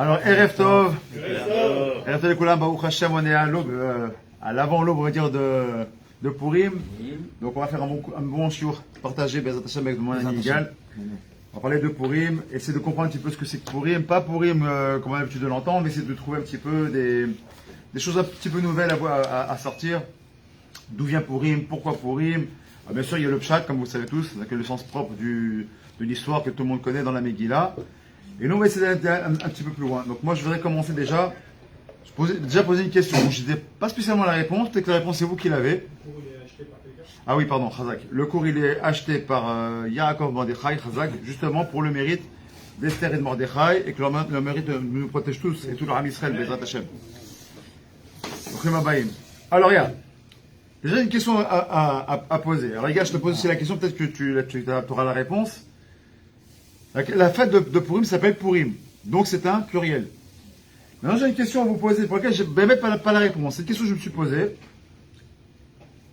Alors, Erev Tov. Erev Tov, Koulam, Baruch Hashem, on est à l'aube, à l'avant-l'aube, on va dire, de Purim. Donc, on va faire un bon shiur partagé, Bezat Hashem, avec mon ami Yigal. On va parler de Purim, essayer de comprendre un petit peu ce que c'est que Purim. Pas Purim, comme on a l'habitude de l'entendre, mais essayer de trouver un petit peu des choses un petit peu nouvelles à sortir. D'où vient Purim, pourquoi Purim. Bien sûr, il y a le Pshat, comme vous le savez tous, c'est le sens propre de l'histoire que tout le monde connaît dans la Megillah. Et nous, on va essayer d'aller un petit peu plus loin. Donc moi, je voudrais commencer déjà. Déjà poser une question. Je n'ai pas spécialement la réponse. Peut-être que la réponse, c'est vous qui l'avez. Le cours, il est acheté par quelqu'un. Ah oui, pardon, Chazak. Le cours, il est acheté par Yaakov Mordechai, Chazak, justement pour le mérite d'Esther et de Mordechai, et que le mérite nous protège tous, et tout le Ram Israël, Bezrat Hashem. Alors, regarde. Déjà, une question à poser. Alors, regarde, je te pose aussi la question, peut-être que tu auras la réponse. La fête de Purim s'appelle Purim, donc c'est un pluriel. Maintenant j'ai une question à vous poser pour laquelle je ne vais mettre pas la réponse. C'est une question que je me suis posée.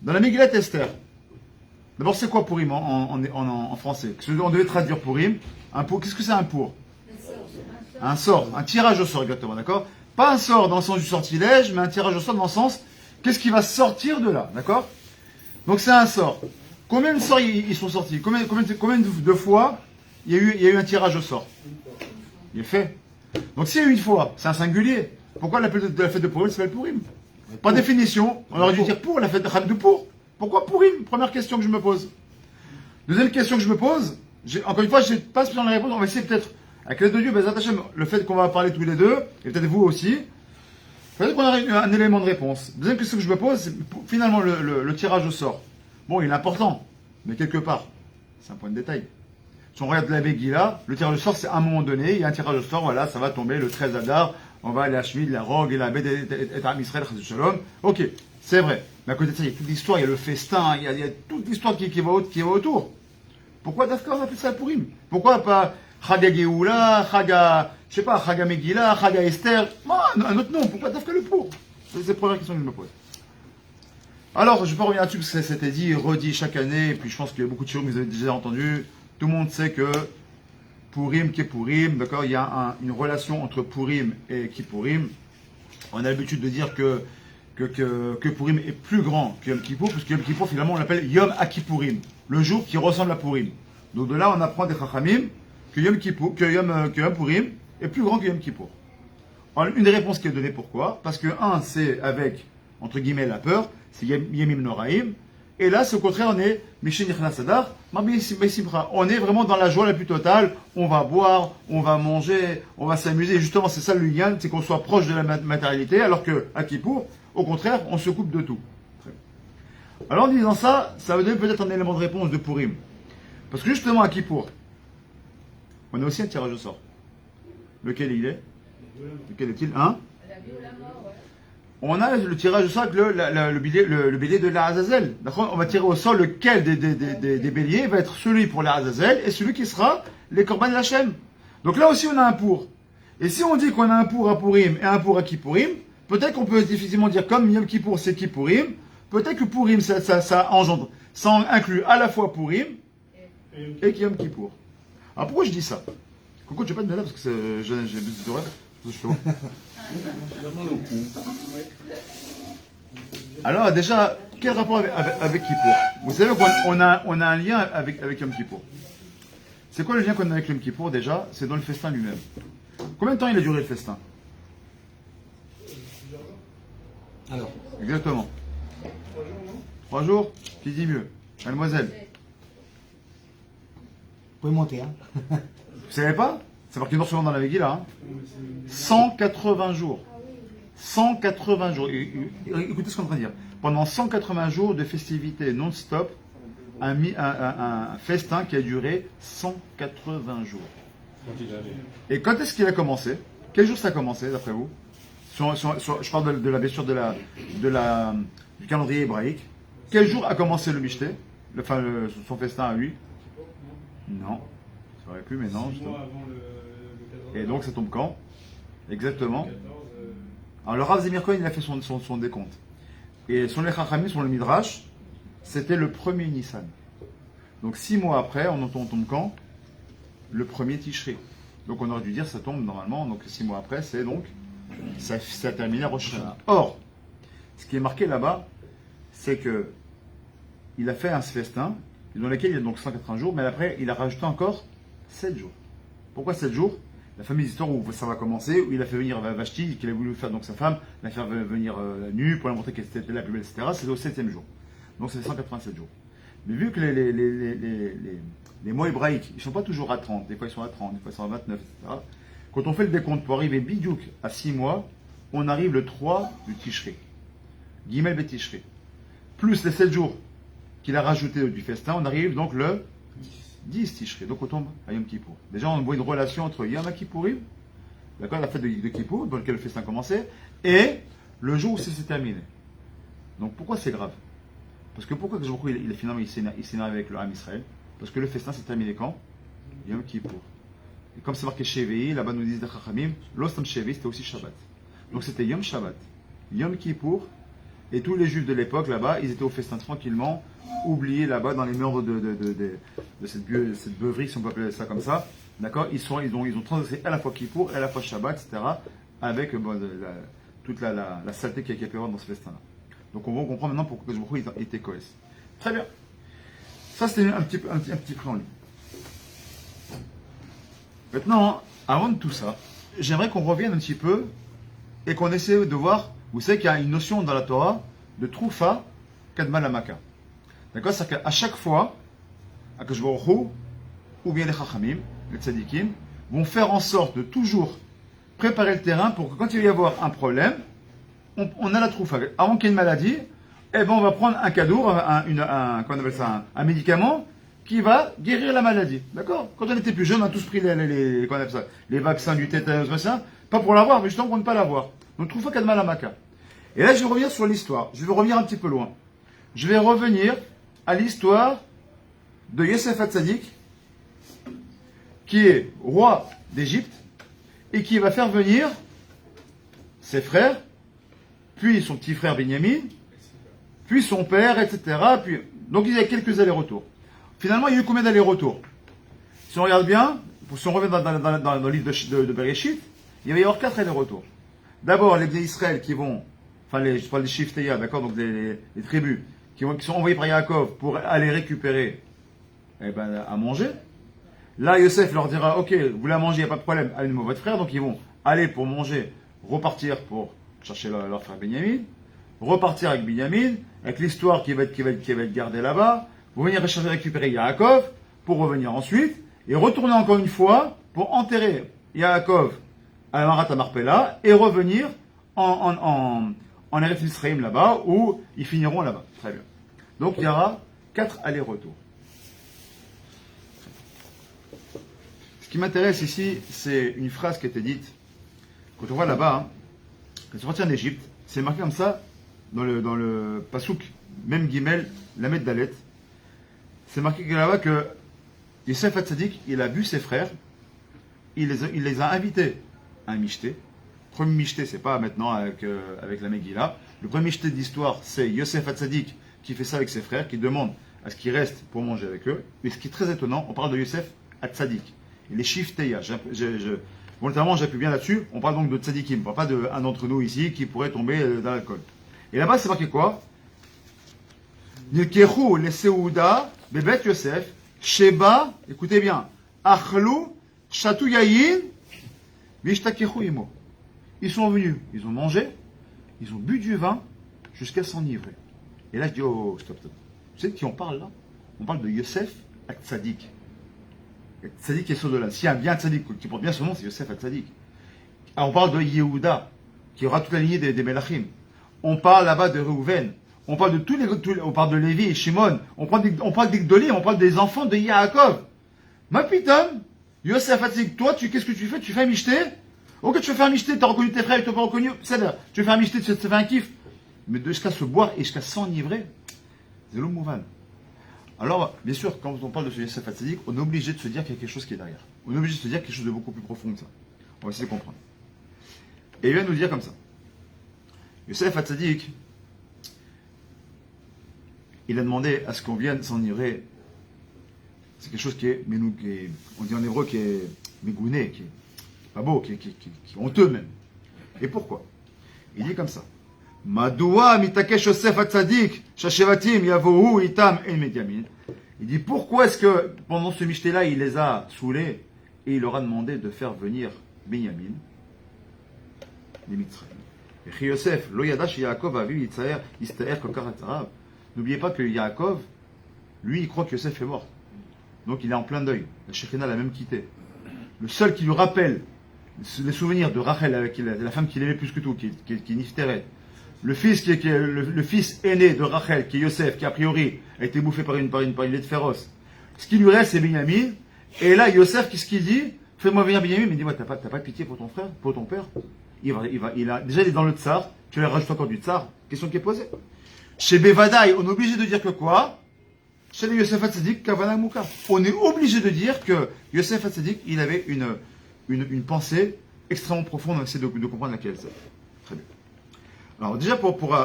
Dans la Megillat Esther, d'abord c'est quoi Purim en français? On devait traduire Purim. Qu'est-ce que c'est un pour? Un sort, un tirage au sort exactement, d'accord? Pas un sort dans le sens du sortilège, mais un tirage au sort dans le sens qu'est-ce qui va sortir de là, d'accord? Donc c'est un sort. Combien de sorts ils sont sortis? Combien de fois il y a eu un tirage au sort? Il est fait. Donc s'il y a eu une fois, c'est un singulier. Pourquoi la fête de Purim s'appelle Purim? Par définition, on aurait dû dire pour la fête de pour. Pourquoi Purim? Première question que je me pose. Deuxième question que je me pose, encore une fois, je n'ai pas spécialement la réponse. On va essayer peut-être, avec l'aide de Dieu, Bezat Hashem, le fait qu'on va parler tous les deux, et peut-être vous aussi, peut-être qu'on aura un élément de réponse. Deuxième question que je me pose, c'est finalement le tirage au sort. Bon, il est important, mais quelque part, c'est un point de détail. Si on regarde la Megillah, le tirage au sort, c'est à un moment donné, il y a un tirage au sort, voilà, ça va tomber le 13 Adar, on va aller à Shmid, la Rogue, et la Bed et Am Israël, Shalom. Ok, c'est vrai. Mais à côté de ça, il y a toute l'histoire, il y a le festin, il y a toute l'histoire qui va autour. Pourquoi Dafka on appelle ça Purim? Pourquoi pas Chaga Geoula, Chaga, je sais pas, Chaga Megillah, Chaga Esther? Un autre nom, pourquoi Dafka le pour? C'est la première question que je me pose. Alors, je ne vais pas revenir là-dessus parce que ça s'était dit, redit chaque année, et puis je pense qu'il y a beaucoup de choses que vous avez déjà entendu. Tout le monde sait que Purim, Kippurim, d'accord, il y a une relation entre Purim et Kippurim. On a l'habitude de dire que Purim est plus grand que Yom Kippour, parce que Yom Kippour, finalement, on l'appelle Yom HaKippurim, le jour qui ressemble à Purim. Donc de là, on apprend des Chachamim que Yom Purim est plus grand que Yom Kippour. Alors, une des réponses qui est donnée, pourquoi? Parce que, c'est avec, entre guillemets, la peur, c'est Yemim Noraim. Et là, c'est au contraire, on est on est vraiment dans la joie la plus totale. On va boire, on va manger, on va s'amuser. Justement, c'est ça le lien, c'est qu'on soit proche de la matérialité, alors que à Kippour, au contraire, on se coupe de tout. Alors en disant ça, ça va donner peut-être un élément de réponse de Purim. Parce que justement à Kippour, on a aussi un tirage au sort. Lequel il est? Lequel est-il? On a le tirage au sort avec le bélier de la Azazel. D'accord? On va tirer au sort lequel des béliers va être celui pour la Azazel et celui qui sera les Korban Lachem. Donc là aussi on a un pour. Et si on dit qu'on a un pour à Purim et un pour à Kippourim, peut-être qu'on peut difficilement dire comme Yom Kippour c'est Kippourim, peut-être que Purim ça engendre, ça inclut à la fois Purim et Yom Kippour. Alors pourquoi je dis ça? Coco, tu n'as pas de là parce que j'ai besoin de rêve. Je fais Alors déjà, quel rapport avec Kippour? Vous savez qu'on a un lien avec Yom Kippour. C'est quoi le lien qu'on a avec Yom Kippour déjà? C'est dans le festin lui-même. Combien de temps il a duré le festin? Alors. Exactement. 3 jours? Qui dit mieux? Mademoiselle. Vous pouvez monter, hein. Vous savez pas? C'est marqué noir sur blanc dans la Megillah, hein. 180 jours. 180 jours. Écoutez ce qu'on est en train de dire. Pendant 180 jours de festivités non-stop, un festin qui a duré 180 jours. Et quand est-ce qu'il a commencé? Quel jour ça a commencé, d'après vous? Je parle de la blessure du calendrier hébraïque. Quel jour a commencé le Michté? Son festin à lui? Non. Ça aurait pu, mais non. Et donc ça tombe quand? Exactement. Alors le Rav Zemir Cohen, il a fait son décompte. Et sur les Chachamim, sur le Midrash, c'était le 1er Nissan. Donc 6 mois après, on tombe quand? Le 1er Tishri. Donc on aurait dû dire ça tombe normalement, donc 6 mois après, c'est donc, ça a terminé à Rosh Hashanah. Or, ce qui est marqué là-bas, c'est que il a fait un festin, dans lequel il y a donc 180 jours, mais après il a rajouté encore 7 jours. Pourquoi 7 jours? La fameuse histoire où ça va commencer, où il a fait venir Vashti, qu'il a voulu faire donc sa femme, l'a fait venir nue pour lui montrer qu'elle était la plus belle, etc. C'est au 7e jour. Donc c'est 187 jours. Mais vu que les mois hébraïques, ils ne sont pas toujours à 30, des fois ils sont à 30, des fois ils sont à 29, etc. Quand on fait le décompte pour arriver bidouk à 6 mois, on arrive le 3 du Tishri. Gimel Betishri. Plus les 7 jours qu'il a rajouté du festin, on arrive donc le 10 Tishri. Donc on tombe à Yom Kippour. Déjà on voit une relation entre Yom Kippourim, d'accord, la fête de Kippour, dans laquelle le festin commençait, et le jour où c'est terminé. Donc pourquoi c'est grave? Parce que pourquoi finalement il s'énerve avec le Ham Israël? Parce que le festin s'est terminé quand? Yom Kippour. Et comme c'est marqué Shevei, là-bas nous disent les Chachamim, l'Ostam Shevei c'était aussi Shabbat. Donc c'était Yom Shabbat, Yom Kippour, et tous les juifs de l'époque là-bas, ils étaient au festin tranquillement, oubliés là-bas dans les murs de cette beuverie, si on peut appeler ça comme ça. D'accord, ils ont transgressé à la fois Kippour et à la fois Shabbat, etc. avec toute la saleté qu'il y a pu avoir dans ce festin-là. Donc on comprend maintenant pourquoi il était cohérent. Très bien. Ça c'était un petit préambule. Maintenant, avant de tout ça, j'aimerais qu'on revienne un petit peu et qu'on essaie de voir, vous savez qu'il y a une notion dans la Torah de Troufa Kadma Lamaka. D'accord? C'est-à-dire qu'à chaque fois, Akadosh Baruch Hu, ou bien les Chachamim, les Tzadikim, vont faire en sorte de toujours préparer le terrain pour que quand il va y avoir un problème, on a la Troufa. Avant qu'il y ait une maladie, eh ben on va prendre un cadeau, un médicament qui va guérir la maladie. D'accord? Quand on était plus jeune, on a tous pris les vaccins du tétanos, machin, pas pour l'avoir, mais justement pour ne pas l'avoir. Donc Troufa Kadma Lamaka. Et là, je vais revenir sur l'histoire. Je vais revenir un petit peu loin. Je vais revenir à l'histoire de Yosef Hatzadik, qui est roi d'Égypte, et qui va faire venir ses frères, puis son petit frère Benyamin, puis son père, etc. Donc il y a quelques allers-retours. Finalement, il y a eu combien d'allers-retours? Si on regarde bien, si on revient dans le livre de Bereshit, il va y avoir 4 allers-retours. D'abord, les Bnei Israël qui vont, je parle des Shifteya, d'accord, donc les tribus, qui sont envoyés par Yaakov pour aller récupérer à manger. Là, Yosef leur dira, ok, vous voulez à manger, il n'y a pas de problème, allez-moi votre frère. Donc ils vont aller pour manger, repartir pour chercher leur frère Benyamin, repartir avec Benyamin, avec l'histoire qui va être gardée là-bas, vous venir récupérer Yaakov, pour revenir ensuite, et retourner encore une fois pour enterrer Yaakov à Marat Marpella, et revenir en Eretz Yisraël là-bas, où ils finiront là-bas. Très bien. Donc il y aura 4 allers-retours. Ce qui m'intéresse ici, c'est une phrase qui a été dite, quand on voit là-bas, quand on retient d'Égypte, c'est marqué comme ça, dans le Pasouk, même Gimel, Lamed Dalet, c'est marqué là-bas que Yosef Hatzadik, il a vu ses frères, il les a invités à un michté. Le premier michté, c'est pas maintenant avec la Megillah. Le premier michté de l'histoire, c'est Yosef Hatzadik qui fait ça avec ses frères, qui demande à ce qu'ils restent pour manger avec eux. Mais ce qui est très étonnant, on parle de Yosef Hatzadik. Il est Shifteya. Volontairement, j'appuie bien là-dessus. On parle donc de Tzadikim. On ne parle pas d'un d'entre nous ici qui pourrait tomber dans l'alcool. Et là-bas, c'est marqué quoi? Nilkechu le Seouda, Bebet Yosef, Sheba, écoutez bien, Achlou, Chatou Yayin, Vishtakechu Imo. Ils sont venus, ils ont mangé, ils ont bu du vin jusqu'à s'enivrer. Et là, je dis, oh, stop. Vous savez de qui on parle là? On parle de Yosef Hatzadik. Tzadik est sur de là. S'il y a bien un tzadik qui porte bien son nom, c'est Yosef Hatzadik. Alors on parle de Yehuda, qui aura toute la lignée des Melachim. On parle là-bas de Reuven. On parle de on parle de Lévi et Shimon. On parle d'Igdolim, on parle des enfants de Yaakov. Ma putain, Yosef Hatzadik, toi, qu'est-ce que tu fais? Tu fais un michté? Ok, tu veux faire un michté, t'as reconnu tes frères, ils t'ont pas reconnu. C'est là. Tu veux faire un michté, tu te fais un kiff. Mais jusqu'à se boire et jusqu'à s'enivrer, c'est le mouvan. Alors, bien sûr, quand on parle de ce Yosef Hatzadik, on est obligé de se dire qu'il y a quelque chose qui est derrière. On est obligé de se dire quelque chose de beaucoup plus profond que ça. On va essayer de comprendre. Et il vient nous dire comme ça. Yosef Hatzadik, il a demandé à ce qu'on vienne s'enivrer. C'est quelque chose qui est, on dit en hébreu, qui est mégouné, qui est pas beau, qui est honteux même. Et pourquoi? Il dit comme ça. Madoua mitakesh Yosef atzadik, shashevatim yavohu itam et Mediamin. Il dit pourquoi est-ce que pendant ce michté-là, il les a saoulés et il leur a demandé de faire venir Benyamin, les Mitzrayim. Et Yosef, lo yadash Yaakov a vu Yitzhak kokar atzarav. N'oubliez pas que Yaakov, lui, il croit que Yosef est mort. Donc il est en plein deuil. La Shekhina l'a même quitté. Le seul qui lui rappelle les souvenirs de Rachel, avec la femme qu'il aimait plus que tout, qui est Nifteret, le fils le fils aîné de Rachel, qui est Yosef, qui a priori a été bouffé par une bête féroce. Ce qui lui reste, c'est Binyamin. Et là, Yosef, qu'est-ce qu'il dit? Fais-moi venir Binyamin. Mais dis-moi, t'as pas de pitié pour ton frère, pour ton père? Déjà, il est dans le tsar. Tu lui rajoutes encore du tsar. Question qui est posée. Chez Bevadaï, on est obligé de dire que quoi? Chez les Yosef Hatzadik, Kavana Mouka. On est obligé de dire que Yosef Hatzadik, il avait une pensée extrêmement profonde. On essaie de comprendre laquelle c'est. Très bien. Alors, déjà, pour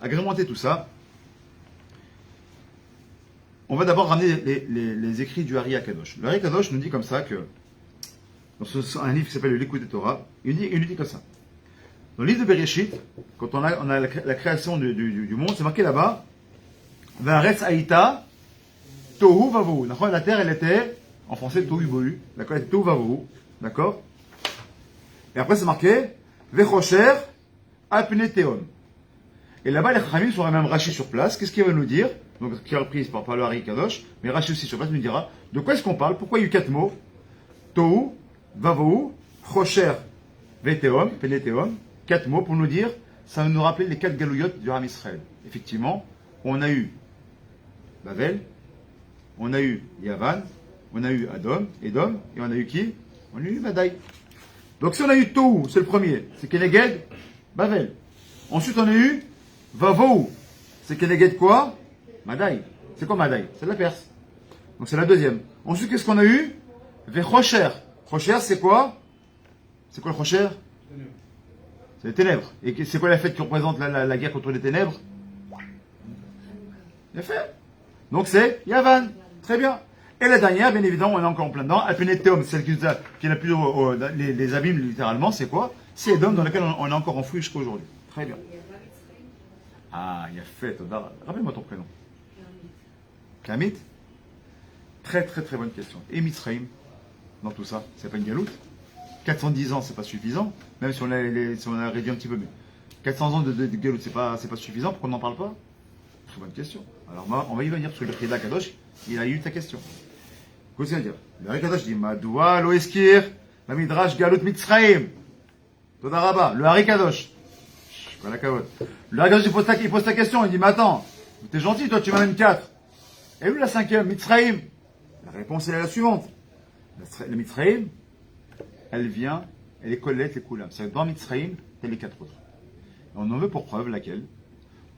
agrémenter tout ça, on va d'abord ramener les écrits du Ari Akadosh. Le Ari Akadosh nous dit comme ça que, dans un livre qui s'appelle le Likud de Torah, il nous dit comme ça. Dans le livre de Bereshit, quand on a la création du monde, c'est marqué là-bas, Va'aretz Haïta, Tohu Vavohu. La terre, elle était, en français, Tohu Bohu. D'accord, elle était Tohu Vavohu. D'accord? Et après, c'est marqué, Vechocher, Apneteon. Et là-bas, les Chachamim sont même Rashi sur place. Qu'est-ce qu'il va nous dire? Donc, qui est reprise par le Ari Kadosh, mais Rashi aussi sur place nous dira, de quoi est-ce qu'on parle? Pourquoi il y a eu 4 mots? Tohu, Vavohu, Chocher, Veteon, Peneteon. 4 mots pour nous dire, ça va nous rappeler les 4 galouillottes du Ham Israël. Effectivement, on a eu Bavel, on a eu Yavan, on a eu Edom, et on a eu qui? On a eu Madaï. Donc si on a eu Tohu, c'est le premier, c'est Keneged, Bavel. Ensuite on a eu Vavou, c'est Keneged quoi? Madaï. C'est quoi Madaï? C'est de la Perse. Donc c'est la deuxième. Ensuite qu'est-ce qu'on a eu? Vechocher. Chocher c'est quoi? C'est quoi le Chocher? C'est les ténèbres. Et c'est quoi la fête qui représente la guerre contre les ténèbres? Bien fait. Donc c'est Yavan. Très bien. Et la dernière, bien évidemment, on est encore en plein dedans. Alpeneteum, celle qui n'a plus les abîmes, littéralement, c'est quoi? C'est Edom dans lequel on est encore enfoui jusqu'à aujourd'hui. Très bien. Ah, il a fait. Rappelle-moi ton prénom. Klamit. Très très très bonne question. Et Mitzrayim, dans tout ça, c'est pas une galoute? 410 ans, c'est pas suffisant, même si on a réduit un petit peu, mais 400 ans de galoute, c'est pas suffisant, pourquoi on n'en parle pas? C'est une bonne question. Alors on va y venir, parce que le Chida Kadosh, il a eu ta question. Qu'est-ce qu'il va dire? Le Ari Kadosh dit, Madoua lo eskir, la midrash galout Mitzrayim. Toda Rabba, le Ari Kadosh. Pas la cavote. Le Ari Kadosh, il pose ta question, il dit, mais attends, t'es gentil, toi, tu m'amènes 4. Et où la 5e, Mitzrayim? La réponse est la suivante. Le Mitzrayim, elle est collette, les koulam. C'est dans Mitzrayim, et les 4 autres. Et on en veut pour preuve laquelle?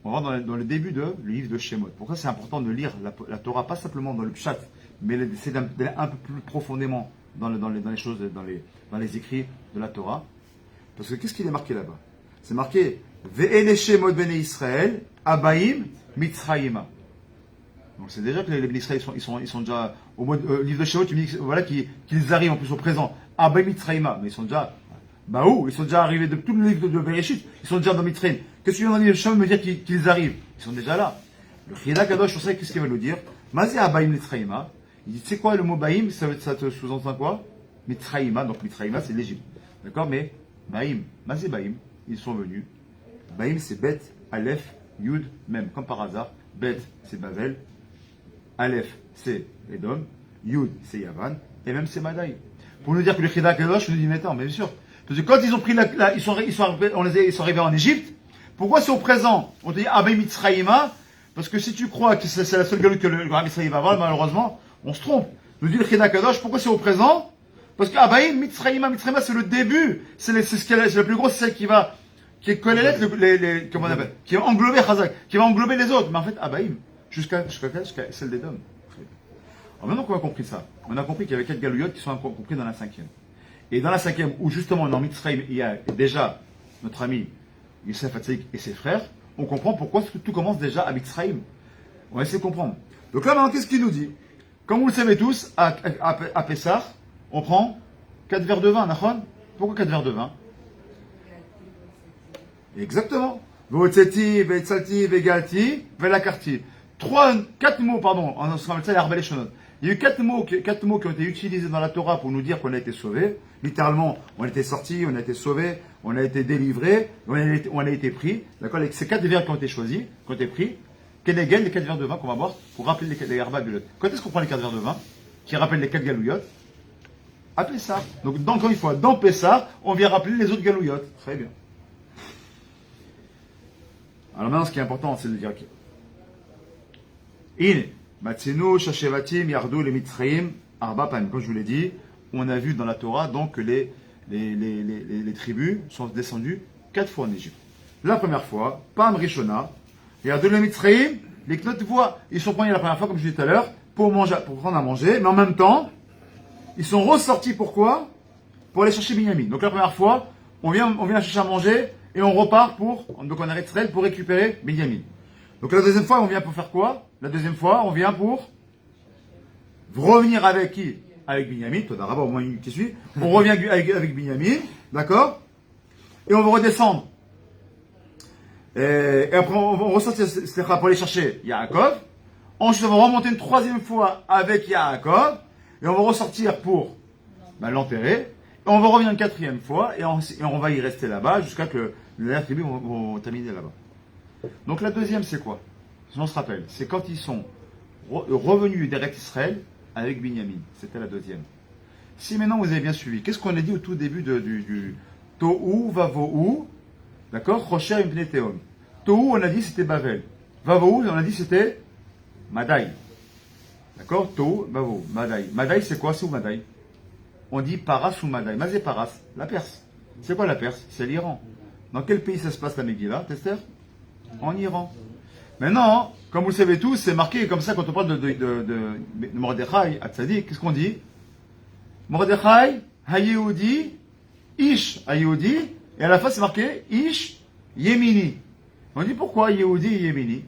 On va dans le début du livre de Shemot. Pourquoi c'est important de lire la Torah, pas simplement dans le Pshat, mais c'est d'aller un peu plus profondément dans les choses, dans les écrits de la Torah. Parce que qu'est-ce qu'il est marqué là-bas? C'est marqué Ve'ele Shemot bene Israël, Abaim, Mitzrayima. Donc c'est déjà que les Bnei Israël ils sont déjà au livre de Shemot, tu me dis voilà, qu'ils arrivent en plus au présent. Abaim Mitzrayima, mais ils sont déjà ils sont déjà arrivés de tout le livre de Bereshit, ils sont déjà dans Mitzrayim. Qu'est-ce que tu viens dans le livre de Shemot me dire qu'ils arrivent? Ils sont déjà là. Le Chida Kadosh, sur ça, qu'est-ce qu'il va nous dire? Mazé Abaim Mitzrayima. Il dit, tu sais quoi le mot Baïm, ça te sous-entend quoi? Mitzrayima, donc Mitzrayima c'est l'Égypte. D'accord? Mais Baïm, Mazé Baïm, ils sont venus. Baïm c'est Bet, Aleph, Yud, même, comme par hasard. Bet c'est Bavel, Aleph c'est Edom, Yud c'est Yavan, et même c'est Madaï. Pour nous dire que le Chida Kadosh nous dit, mais attends, mais bien sûr. Parce que quand ils ont pris ils sont arrivés en Égypte, pourquoi c'est au présent? On te dit Abaï Mitzrayima, parce que si tu crois que c'est la seule galoute que le Ham Israël va avoir, malheureusement, on se trompe. Nous dit le Chida Kadosh, pourquoi c'est au présent? Parce que Abaï Mitzrayima, c'est le début, c'est la plus grosse, c'est celle qui est collée, comment on appelle, qui va englober Chazak, qui va englober les autres. Mais en fait, Abaïm, jusqu'à celle des Dom. Alors maintenant qu'on a compris ça, on a compris qu'il y avait 4 galouillottes qui sont compris dans la 5e. Et dans la 5e, où justement dans Mitzrayim, il y a déjà notre ami Yosef Hatzadik et ses frères, on comprend pourquoi tout commence déjà à Mitzrayim. On va essayer de comprendre. Donc là maintenant, qu'est-ce qu'il nous dit? Comme vous le savez tous, à Pessah, on prend 4 verres de vin, Nachon. Pourquoi 4 verres de vin? Exactement. Votseti, Vetsalti, Vegalti, Velakarti. 4 mots, pardon, en ce qu'on appelle ça les Arbel et Shonot. Il y a eu 4 mots qui ont été utilisés dans la Torah pour nous dire qu'on a été sauvés. Littéralement, on a été sortis, on a été sauvés, on a été délivrés, on a été pris. D'accord? Ces 4 verres qui ont été choisis, qui ont été pris, Kenegen, les 4 verres de vin qu'on va boire pour rappeler les Arbel Galuyot. Quand est-ce qu'on prend les 4 verres de vin qui rappellent les 4 Galouyot? À Pessah. Donc, encore une fois, dans Pessah, on vient rappeler les autres Galouyot. Très bien. Alors maintenant, ce qui est important, c'est de dire que In, Matsinu, Shashevatim, Yardou, les Mitzraim, Arba Paim. Comme je vous l'ai dit, on a vu dans la Torah donc que les tribus sont descendues 4 fois en Égypte. La première fois, Pam Rishona, Yardou, les Mitzraim, les Knot voient, ils sont pris la première fois, comme je disais tout à l'heure, pour prendre à manger, mais en même temps, ils sont ressortis pourquoi? Pour aller chercher Binyamin. Donc la première fois, on vient chercher à manger et on repart donc on arrête Israël pour récupérer Binyamin. Donc la deuxième fois, on vient pour faire quoi? La deuxième fois, on vient pour revenir avec qui? Avec Binyamin. Toi, d'abord, au moins une qui suit. On revient avec Binyamin, d'accord? Et on va redescendre. Et après, on ressort pour aller chercher Yaakov. Ensuite, on va remonter une troisième fois avec Yaakov. Et on va ressortir pour l'enterrer. Et on va revenir une quatrième fois. Et on va y rester là-bas jusqu'à que les dernières tribus vont terminer là-bas. Donc la deuxième, c'est quoi? Si on se rappelle, c'est quand ils sont revenus d'Eretz Israël avec Binyamin. C'était la deuxième. Si maintenant vous avez bien suivi, qu'est-ce qu'on a dit au tout début du Tohu, Vavohu, d'accord? Rocher Impne Teom. Tohu, on a dit c'était Bavel. Vavohu, on a dit c'était Madaï. D'accord? Tohu, Vavohu, Madaï. Madaï, c'est quoi? C'est où Madaï? On dit Paras ou Madaï. Mazé Paras, la Perse. C'est quoi la Perse? C'est l'Iran. Dans quel pays ça se passe la Megillah, Tester? En Iran. Maintenant, comme vous le savez tous, c'est marqué comme ça quand on parle de Mordechai à Tzadik. Qu'est-ce qu'on dit? Mordechai, Hayehoudi, Ish, Hayehoudi, et à la fin c'est marqué Ish, Yemini. On dit pourquoi Yehoudi et Yemini?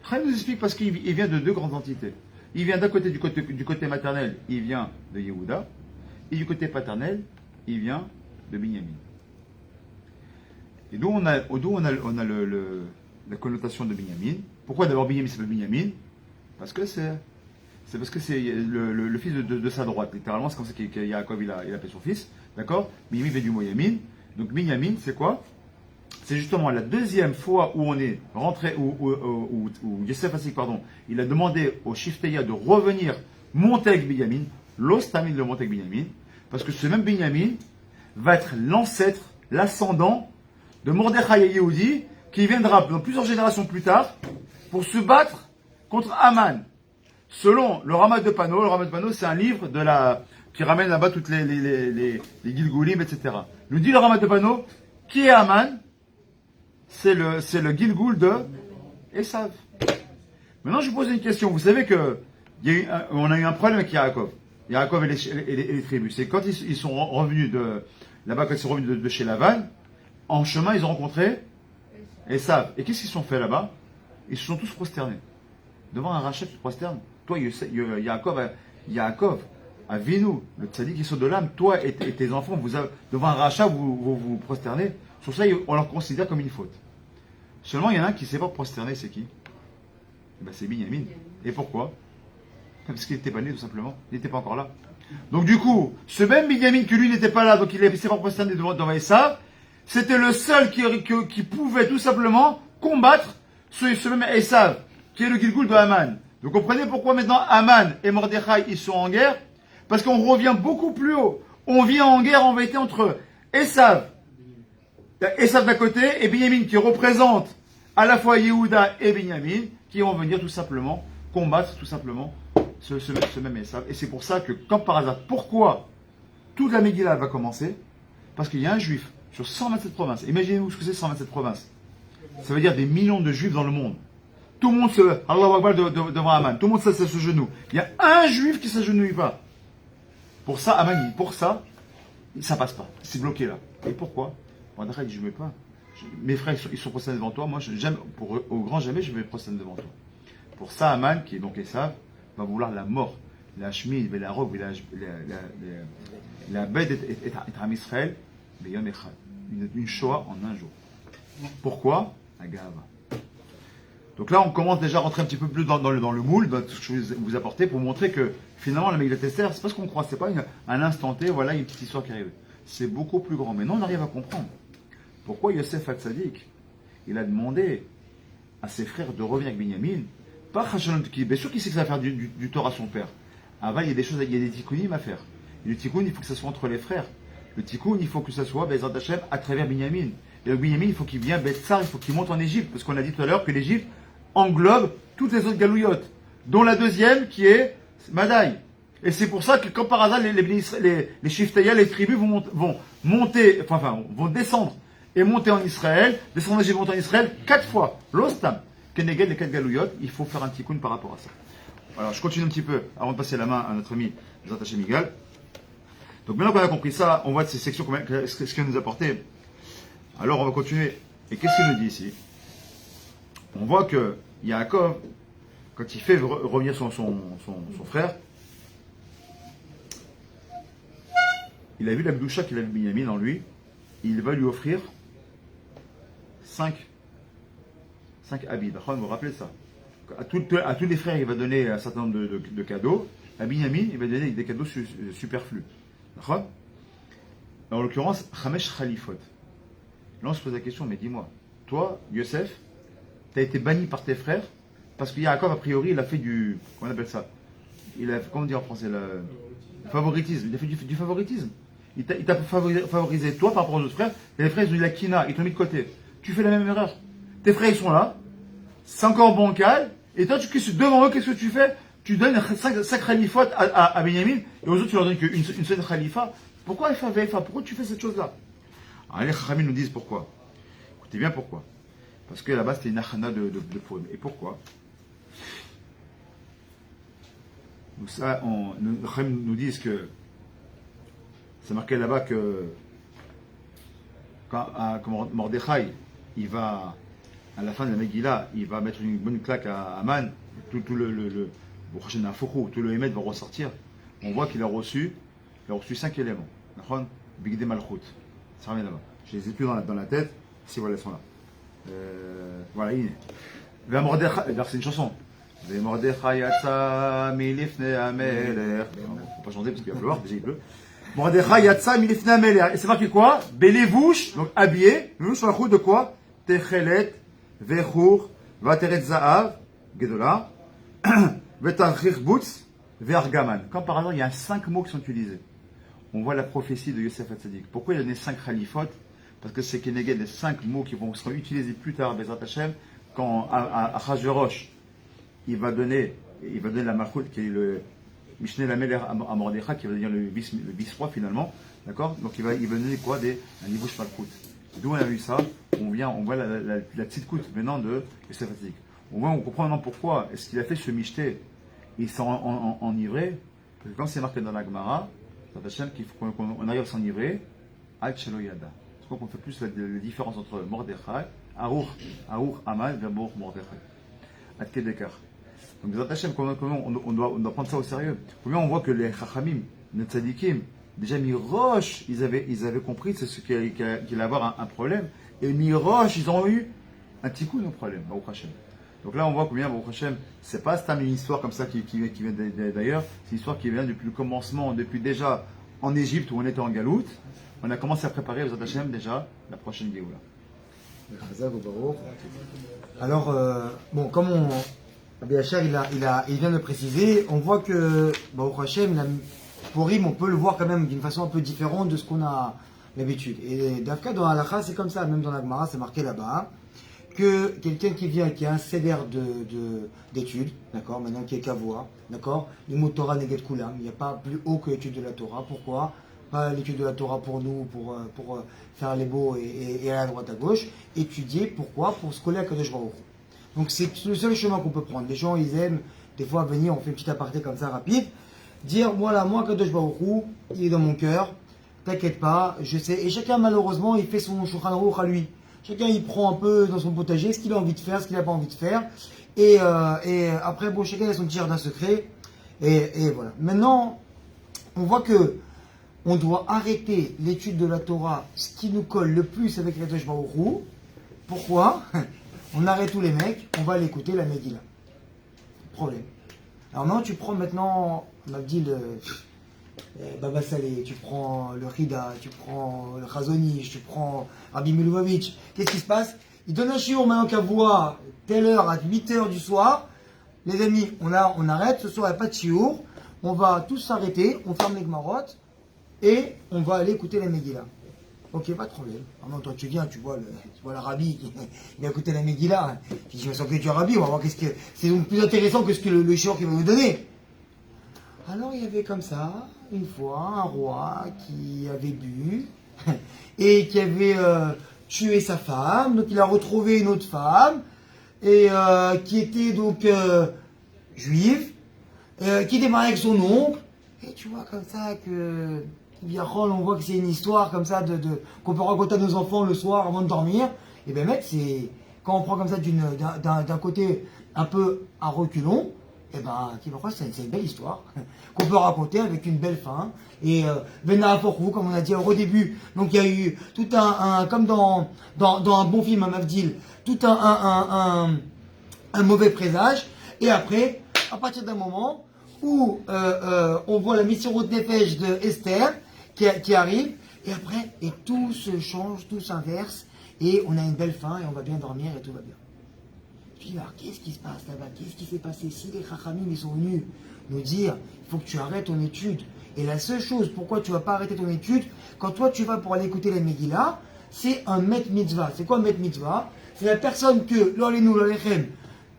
Chaim nous explique parce qu'il vient de 2 grandes entités. Il vient d'un côté du côté maternel, il vient de Yehuda, et du côté paternel, il vient de Binyamin. Et d'où on a la connotation de Binyamin. Pourquoi d'abord Binyamin s'appelle Binyamin? Parce que c'est le fils de sa droite. Littéralement, c'est comme ça que Yaakov il a appelé son fils. D'accord? Binyamin vient du mot Yamin. Donc Binyamin, c'est quoi? C'est justement la deuxième fois où on est rentré, où Yosef Asik, pardon, il a demandé au Shifteya de revenir monter avec Binyamin, l'Ostamin de monter avec Binyamin, parce que ce même Binyamin va être l'ancêtre, l'ascendant de Mordechai et Yehudi, qui viendra dans plusieurs générations plus tard pour se battre contre Aman. Selon le Ramat de Pano, c'est un livre qui ramène là-bas toutes les Gilgulim, etc. Nous dit le Ramat de Pano, qui est Aman? C'est le Gilgul de Esav. Maintenant, je vous pose une question. Vous savez on a eu un problème avec Yaakov. Yaakov et les tribus. C'est quand ils sont revenus là-bas, quand ils sont revenus de chez Lavan, en chemin, ils ont rencontré Esav. Et qu'est-ce qu'ils se sont fait là-bas? Ils se sont tous prosternés. Devant un rachat qui se prosterne. Toi, Yaakov, Avinu, le tzaddik qui sort de l'âme, toi et tes enfants, devant un rachat, vous prosternez. Sur ça, on leur considère comme une faute. Seulement, il y en a un qui ne sait pas prosterner, c'est qui? C'est Binyamin. Et pourquoi? Parce qu'il n'était pas né, tout simplement. Il n'était pas encore là. Donc, du coup, ce même Binyamin que lui n'était pas là, donc il ne s'est pas prosterné devant Esav, c'était le seul qui pouvait tout simplement combattre ce même Esav, qui est le Gilgul de Haman. Donc, comprenez pourquoi maintenant Haman et Mordechai, ils sont en guerre? Parce qu'on revient beaucoup plus haut. On vient en guerre en vérité entre Esav d'un côté, et Binyamin qui représente à la fois Yehuda et Binyamin, qui vont venir tout simplement combattre tout simplement ce même Esav. Et c'est pour ça que, comme par hasard, pourquoi toute la Megillah va commencer? Parce qu'il y a un juif sur 127 provinces. Imaginez-vous ce que c'est 127 provinces. Ça veut dire des millions de juifs dans le monde. Tout le monde Allahu Akbar devant Haman. Tout le monde se genouille. Il y a un juif qui ne s'agenouille pas. Pour ça, Haman, ça passe pas. C'est bloqué là. Et pourquoi? Mordechai dit, je ne mets pas. Mes frères, ils sont prosternés devant toi. Moi, au grand jamais, je vais me prosterner devant toi. Pour ça, Haman, qui est donc Esav, va vouloir la mort. la shmid, la robe, la bête et Am Israël, une Shoah en un jour. Pourquoi? Agava. Donc là, on commence déjà à rentrer un petit peu plus dans le moule, dans ce que je vais vous apporter, pour montrer que finalement, la Megillat Esther, c'est pas ce qu'on croit, c'est pas un instant T, voilà une petite histoire qui arrive. C'est beaucoup plus grand. Mais non, on arrive à comprendre. Pourquoi Yosef Hatzadik, il a demandé à ses frères de revenir avec Binyamin, pas Hachanot qui, bien sûr qu'il sait que ça va faire du tort à son père. Avant, il y a des choses, il y a des tikkunim à faire. Et le tikkun, il faut que ça soit entre les frères. Le tikkun, il faut que ça soit, Bezrat Hashem, à travers Binyamin. Et le Binyamin, il faut qu'il vienne, Betsar, il faut qu'il monte en Égypte. Parce qu'on a dit tout à l'heure que l'Égypte englobe toutes les autres galouillottes, dont la deuxième qui est Madaï. Et c'est pour ça que, comme par hasard, les Shiftaya, les tribus vont monter, vont descendre et monter en Israël, descendre en Égypte, monter en Israël, 4 fois. L'Ostam, Keneged, les 4 galouillottes, il faut faire un tikkun par rapport à ça. Alors, je continue un petit peu, avant de passer la main à notre ami Zataché Migal. Donc, maintenant qu'on a compris ça, on voit de ces sections, ce qu'il nous a apporté. Alors, on va continuer. Et qu'est-ce qu'il nous dit ici? On voit que Yaakov, quand il fait revenir son frère, il a vu la Bdoucha qu'il a vu Binyamin en lui, il va lui offrir 5 habits. Vous vous rappelez ça? À tous les frères, il va donner un certain nombre de cadeaux. À Binyamin, il va donner des cadeaux superflus. En l'occurrence, Chamesh Khalifot. Là, on se pose la question, mais dis-moi, toi, Yosef, tu as été banni par tes frères parce que Yaakov, a priori, il a fait du. Comment on appelle ça? Comment on dit en français? Le favoritisme. Il a fait du favoritisme. Il t'a favorisé toi par rapport aux autres frères. Et les frères, ils ont eu la kina, ils t'ont mis de côté. Tu fais la même erreur. Tes frères, ils sont là. C'est encore bancal. Et toi, devant eux, qu'est-ce que tu fais? Tu donnes 5 khalifot à Benyamin. Et aux autres, tu leur donnes qu'une seule khalifa. Pourquoi pourquoi tu fais cette chose-là? Alors, les Chachamim nous disent pourquoi. Écoutez bien pourquoi. Parce que là-bas, c'était une achana de Purim. Et pourquoi? Donc ça, les Chachamim nous disent que c'est marqué là-bas que quand Mordechai, il va, à la fin de la Megillah, il va mettre une bonne claque à Aman, tout le Hémet va ressortir. On voit qu'il a reçu 5 éléments. Bigde Malchut. Ça revient là-bas. Je les ai plus dans la tête. Si voilà, ils sont là. Voilà, il est. C'est une chanson. Mordechai yatsa milifne amelech. Faut pas chanter parce qu'il va pleuvoir, déjà il pleut. Mordechai yatsa milifne amelech. Et c'est marqué quoi? Belevouche, donc habillé. Belevouche malchut de quoi? Techelet, vechur, vateret zaav, gedola, vetarchich butz, vergaman. Comme par hasard, il y a 5 mots qui sont utilisés. On voit la prophétie de Yosef Hatzadik. Pourquoi il a donné 5 khalifot? Parce que c'est Keneged les 5 mots qui seront utilisés plus tard, Bezrat Hashem, quand à Achashverosh, il va donner la Malchut, qui est le Mishneh Lameler à Mordechai, qui va devenir le vice-roi finalement. D'accord? Donc il va donner quoi? Un Libush Malchut. D'où on a vu ça? On voit la petite coute maintenant de Yosef Hatzadik. On comprend maintenant pourquoi est-ce qu'il a fait ce Mishneh. Il s'est enivré, parce que quand c'est marqué dans la Gemara, qu'il faut qu'on arrive à s'enivrer, Al Shaloyada. C'est pourquoi on fait plus la différence entre Mordechai, Arour Amal, Gabour Mordechai. Ad Kedekar. Donc, comment on doit prendre ça au sérieux? Combien on voit que les Chachamim, les Tzadikim, déjà Mirosh, ils avaient compris qu'il allait avoir un problème. Et Mirosh, ils ont eu un petit coup de problème, Baruch Hashem. Donc là, on voit combien, Baruch Hashem, c'est pas une histoire comme ça qui vient d'ailleurs, c'est une histoire qui vient depuis le commencement, depuis déjà en Égypte où on était en Galoute. On a commencé à préparer, Baruch Hashem, déjà la prochaine Géoula. Alors, comme Abiyachar, il vient de préciser, on voit que Baruch Hashem, Purim, on peut le voir quand même d'une façon un peu différente de ce qu'on a l'habitude. Et Dafka, dans Halakha, c'est comme ça, même dans la Gemara, c'est marqué là-bas, que quelqu'un qui vient, qui a un sévère d'études, d'accord, maintenant qui est Kavoa, d'accord, le mot Torah Neged Kulam, il n'y a pas plus haut que l'étude de la Torah. Pourquoi? Pas l'étude de la Torah pour nous, pour faire les beaux et aller à droite à gauche. Étudier, pourquoi? Pour se coller à Kadosh Baruch Hu. Donc c'est le seul chemin qu'on peut prendre. Les gens, ils aiment des fois venir, on fait une petite aparté comme ça rapide, dire voilà, moi Kadosh Baruch Hu, il est dans mon cœur, t'inquiète pas, je sais. Et chacun malheureusement, il fait son Shulchan Aruch à lui. Chacun il prend un peu dans son potager ce qu'il a envie de faire, ce qu'il n'a pas envie de faire. Et après, chacun a son petit jardin secret. Et voilà. Maintenant, on voit que on doit arrêter l'étude de la Torah, ce qui nous colle le plus avec la Kadosh Baruch Hu. Pourquoi? On arrête tous les mecs, on va aller écouter la Megillah. Problème. Alors maintenant, tu prends maintenant, on m'a dit le Baba Saleh, tu prends le Rida, tu prends le Chazonish, tu prends Rabbi Miluvavitch. Qu'est-ce qui se passe? Il donne un shiur maintenant qu'à voir telle heure à 8h du soir. Les amis, on arrête, ce soir il n'y a pas de shiur. On va tous s'arrêter, on ferme les gmarottes et on va aller écouter la Megillah. Ok, pas de problème. Maintenant, toi, tu viens, tu vois le rabbi qui va écouter la Megillah. Tu dis, je sens que tu es rabbi, on va voir qu'est-ce que c'est donc plus intéressant que ce que le shiur qu'il va nous donner. Alors, il y avait comme ça, une fois, un roi qui avait bu et qui avait tué sa femme. Donc, il a retrouvé une autre femme et qui était donc juive, qui était mariée avec son oncle. Et tu vois comme ça que... on voit que c'est une histoire comme ça qu'on peut raconter à nos enfants le soir avant de dormir. Et bien mec, c'est quand on prend comme ça d'un côté un peu à reculons, et ben c'est une belle histoire qu'on peut raconter avec une belle fin. Et Vena pour vous, comme on a dit au début. Donc il y a eu tout un comme dans un bon film, un Mavdil, tout un mauvais présage. Et après, à partir d'un moment où on voit la mission Route Nefesh de Esther qui arrive, et après, et tout se change, tout s'inverse, et on a une belle fin, et on va bien dormir, et tout va bien. Puis alors, qu'est-ce qui se passe là-bas? Qu'est-ce qui s'est passé? Si les Chachamim, ils sont venus nous dire, il faut que tu arrêtes ton étude, et la seule chose, pourquoi tu vas pas arrêter ton étude, quand toi tu vas pour aller écouter la Megillah, c'est un Met Mitzvah. C'est quoi un Met Mitzvah? C'est la personne que, l'Olénou, l'Olechem,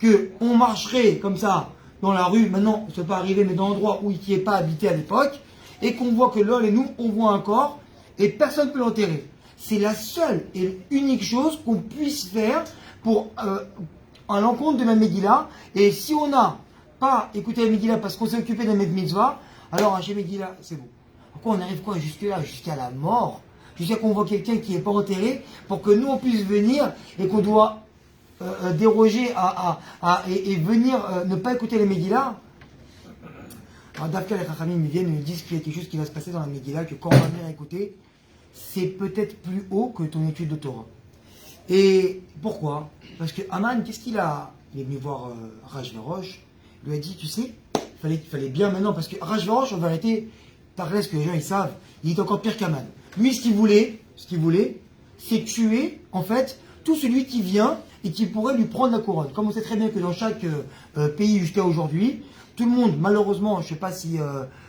que on marcherait comme ça, dans la rue, maintenant, ça peut pas arriver, mais dans l'endroit où il n'y est pas habité à l'époque, et qu'on voit que l'ol et nous, on voit un corps, et personne ne peut l'enterrer. C'est la seule et unique chose qu'on puisse faire pour à l'encontre de la Megillah. Et si on n'a pas écouté la Megillah parce qu'on s'est occupé de la Mitzvah, alors chez Megillah, c'est bon. Pourquoi on arrive quoi jusque-là? Jusqu'à la mort, jusqu'à qu'on voit quelqu'un qui n'est pas enterré, pour que nous, on puisse venir, et qu'on doit déroger et venir ne pas écouter les Megillah. Alors Dafka les Chachamim viennent et nous disent qu'il y a quelque chose qui va se passer dans la Megillah, que quand on va venir écouter, c'est peut-être plus haut que ton étude de Torah. Et pourquoi? Parce que Aman, qu'est-ce qu'il a? Il est venu voir Rajverosh, il lui a dit, tu sais, il fallait bien maintenant, parce que Rajverosh, en vérité, par là, ce que les gens ils savent, il est encore pire qu'Aman. Lui, ce qu'il voulait, c'est tuer, en fait, tout celui qui vient et qui pourrait lui prendre la couronne. Comme on sait très bien que dans chaque pays jusqu'à aujourd'hui, tout le monde, malheureusement, je ne sais pas si...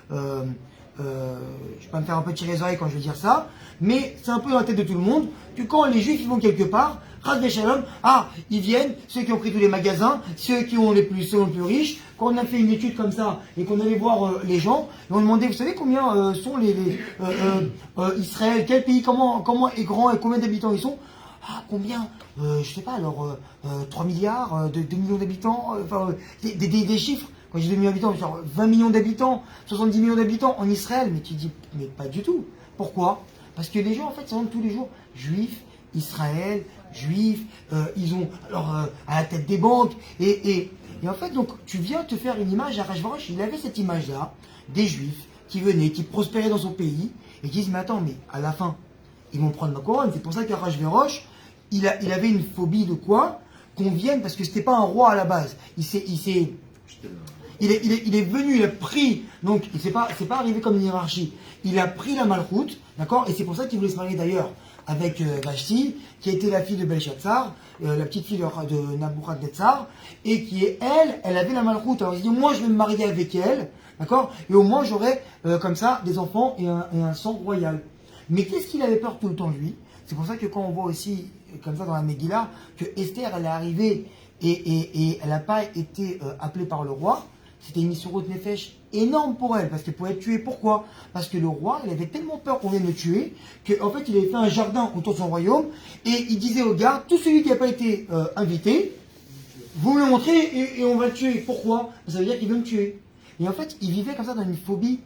je vais pas me faire un peu tirer les oreilles quand je vais dire ça, mais c'est un peu dans la tête de tout le monde, que quand les juifs ils vont quelque part, Ras Shalom, ils viennent, ceux qui ont pris tous les magasins, ceux qui ont les plus riches. Quand on a fait une étude comme ça, et qu'on allait voir les gens, et on demandait, vous savez combien sont Israël, quel pays, comment est grand et combien d'habitants ils sont? Combien je sais pas, alors 3 milliards, 2 millions d'habitants, des chiffres. Quand j'ai 2 millions d'habitants, genre 20 millions d'habitants, 70 millions d'habitants en Israël. Mais tu dis, mais pas du tout. Pourquoi? Parce que les gens, en fait, sont tous les jours juifs, Israël, juifs, ils ont, alors, à la tête des banques. Et en fait, donc, tu viens te faire une image. À Rajverosh, il avait cette image-là, des juifs qui venaient, qui prospéraient dans son pays, et qui disent, mais attends, mais à la fin, ils vont prendre ma couronne. C'est pour ça qu'à Rajverosh, il avait une phobie de quoi? Qu'on vienne, parce que c'était pas un roi à la base. Il est venu, il a pris, donc c'est pas arrivé comme une hiérarchie. Il a pris la malchoute, d'accord? Et c'est pour ça qu'il voulait se marier d'ailleurs avec Vashti, qui était la fille de Belshazzar, la petite fille de Nabuchodonosor, et qui est elle avait la malchoute. Alors il dit, moi je vais me marier avec elle, d'accord? Et au moins j'aurai comme ça des enfants et un sang royal. Mais qu'est-ce qu'il avait peur tout le temps lui? C'est pour ça que quand on voit aussi, comme ça dans la Megillah, que Esther elle est arrivée et elle n'a pas été appelée par le roi. C'était une mission Route Nefesh énorme pour elle, parce qu'elle pouvait être tuée. Pourquoi? Parce que le roi, il avait tellement peur qu'on vienne le tuer, qu'en fait, il avait fait un jardin autour de son royaume, et il disait aux gardes, tout celui qui n'a pas été invité, vous me le montrez et on va le tuer. Pourquoi? Ça veut dire qu'il veut me tuer. Et en fait, il vivait comme ça dans une phobie.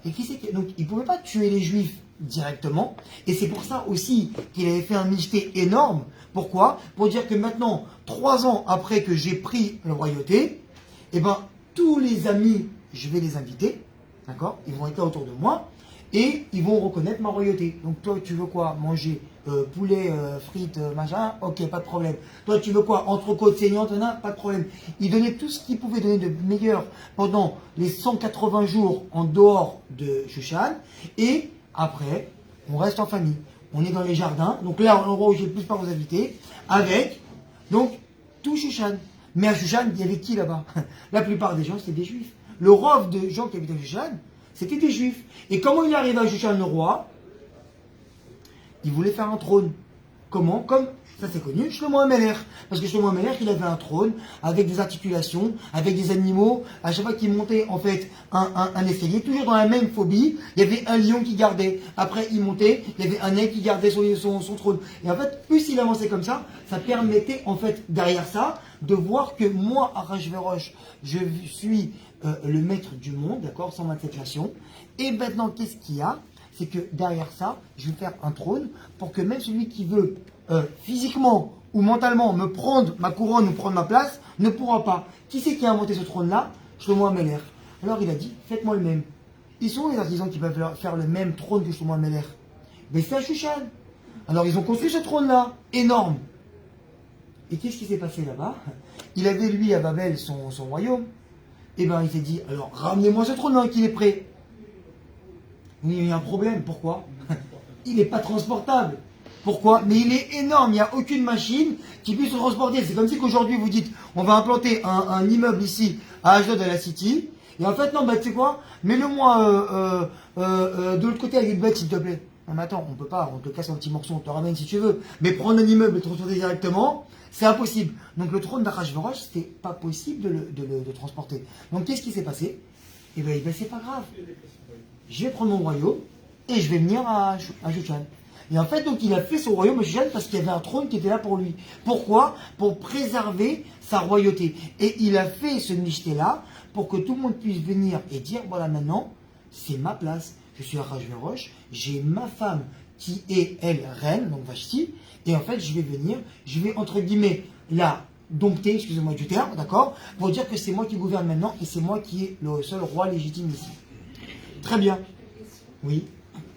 Et donc, il ne pouvait pas tuer les juifs directement, et c'est pour ça aussi qu'il avait fait un michté énorme. Pourquoi? Pour dire que maintenant, 3 ans après que j'ai pris la royauté, eh ben, tous les amis je vais les inviter, d'accord? Ils vont être là autour de moi et ils vont reconnaître ma royauté. Donc toi, tu veux quoi? Manger poulet, frites, machin? Ok, pas de problème. Toi, tu veux quoi? Entrecôte saignante, pas de problème. Ils donnaient tout ce qu'ils pouvaient donner de meilleur pendant les 180 jours en dehors de Shushan. Et après, on reste en famille. On est dans les jardins. Donc là, l'endroit où j'ai le plus peur aux invités, avec, donc, tout Shushan. Mais à Shushan, il y avait qui là-bas? La plupart des gens, c'était des juifs. Le rov de gens qui habitaient à Shushan, c'était des juifs. Et comment il est arrivé à Shushan, le roi? Il voulait faire un trône. Comment? Comme, ça c'est connu, Shlomo HaMelech. Parce que Shlomo HaMelech, il avait un trône avec des articulations, avec des animaux. À chaque fois qu'il montait, en fait, un escalier, toujours dans la même phobie, il y avait un lion qui gardait. Après, il montait, il y avait un aigle qui gardait son trône. Et en fait, plus il avançait comme ça permettait, en fait, derrière ça, de voir que moi, Arachvérosh, je suis le maître du monde, d'accord, 127 nations. Et maintenant, qu'est-ce qu'il y a? C'est que derrière ça, je vais faire un trône pour que même celui qui veut physiquement ou mentalement me prendre ma couronne ou prendre ma place ne pourra pas. Qui c'est qui a inventé ce trône-là? Shlomo HaMelech. Alors il a dit, faites-moi le même. Ils sont les artisans qui peuvent faire le même trône que Shlomo HaMelech. Mais c'est à Shushan. Alors ils ont construit ce trône-là, énorme. Et qu'est-ce qui s'est passé là-bas? Il avait lui à Babel son royaume. Et bien il s'est dit, alors ramenez-moi ce trône-là qu'il est prêt. Mais il y a un problème, pourquoi? Il n'est pas transportable. Pourquoi? Mais il est énorme, il n'y a aucune machine qui puisse le transporter. C'est comme si qu'aujourd'hui vous dites, on va implanter un immeuble ici à Ashdod à la City, et en fait non, bah tu sais quoi? Mets-le-moi de l'autre côté avec une bête s'il te plaît. Non mais attends, on peut pas, on te casse un petit morceau, on te ramène si tu veux. Mais prendre un immeuble et te transporter directement, c'est impossible. Donc le trône d'Achashverosh, c'était pas possible de le transporter. Donc qu'est-ce qui s'est passé? Eh bien c'est pas grave. Je vais prendre mon royaume et je vais venir à Shushan. Et en fait, donc, il a fait son royaume à Shushan parce qu'il y avait un trône qui était là pour lui. Pourquoi? Pour préserver sa royauté. Et il a fait ce mishté-là pour que tout le monde puisse venir et dire, voilà, maintenant, c'est ma place. Je suis à Achashverosh, j'ai ma femme qui est, elle, reine, donc Vashti, et en fait, je vais venir, je vais, entre guillemets, la dompter, excusez-moi du terme, d'accord, pour dire que c'est moi qui gouverne maintenant et c'est moi qui est le seul roi légitime ici. Très bien. Oui.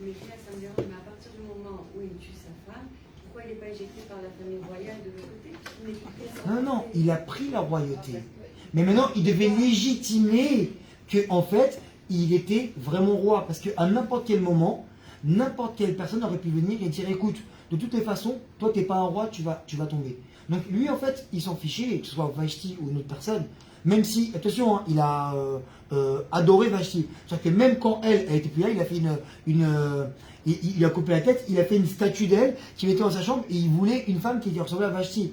Mais là, ça me dérange, mais à partir du moment où il tue sa femme, pourquoi il n'est pas éjecté par la famille royale de l'autre côté? Non, il a pris la royauté. Mais maintenant, il devait légitimer que, en fait, il était vraiment roi. Parce qu'à n'importe quel moment, n'importe quelle personne aurait pu venir et dire, écoute, de toutes les façons, toi, tu n'es pas un roi, tu vas tomber. Donc lui, en fait, il s'en fichait, que ce soit Vashti ou une autre personne. Même si, attention, hein, il a adoré Vashti. C'est-à-dire que même quand elle était plus là, il a fait il a coupé la tête, il a fait une statue d'elle qui mettait dans sa chambre et il voulait une femme qui ressemblait à Vashti.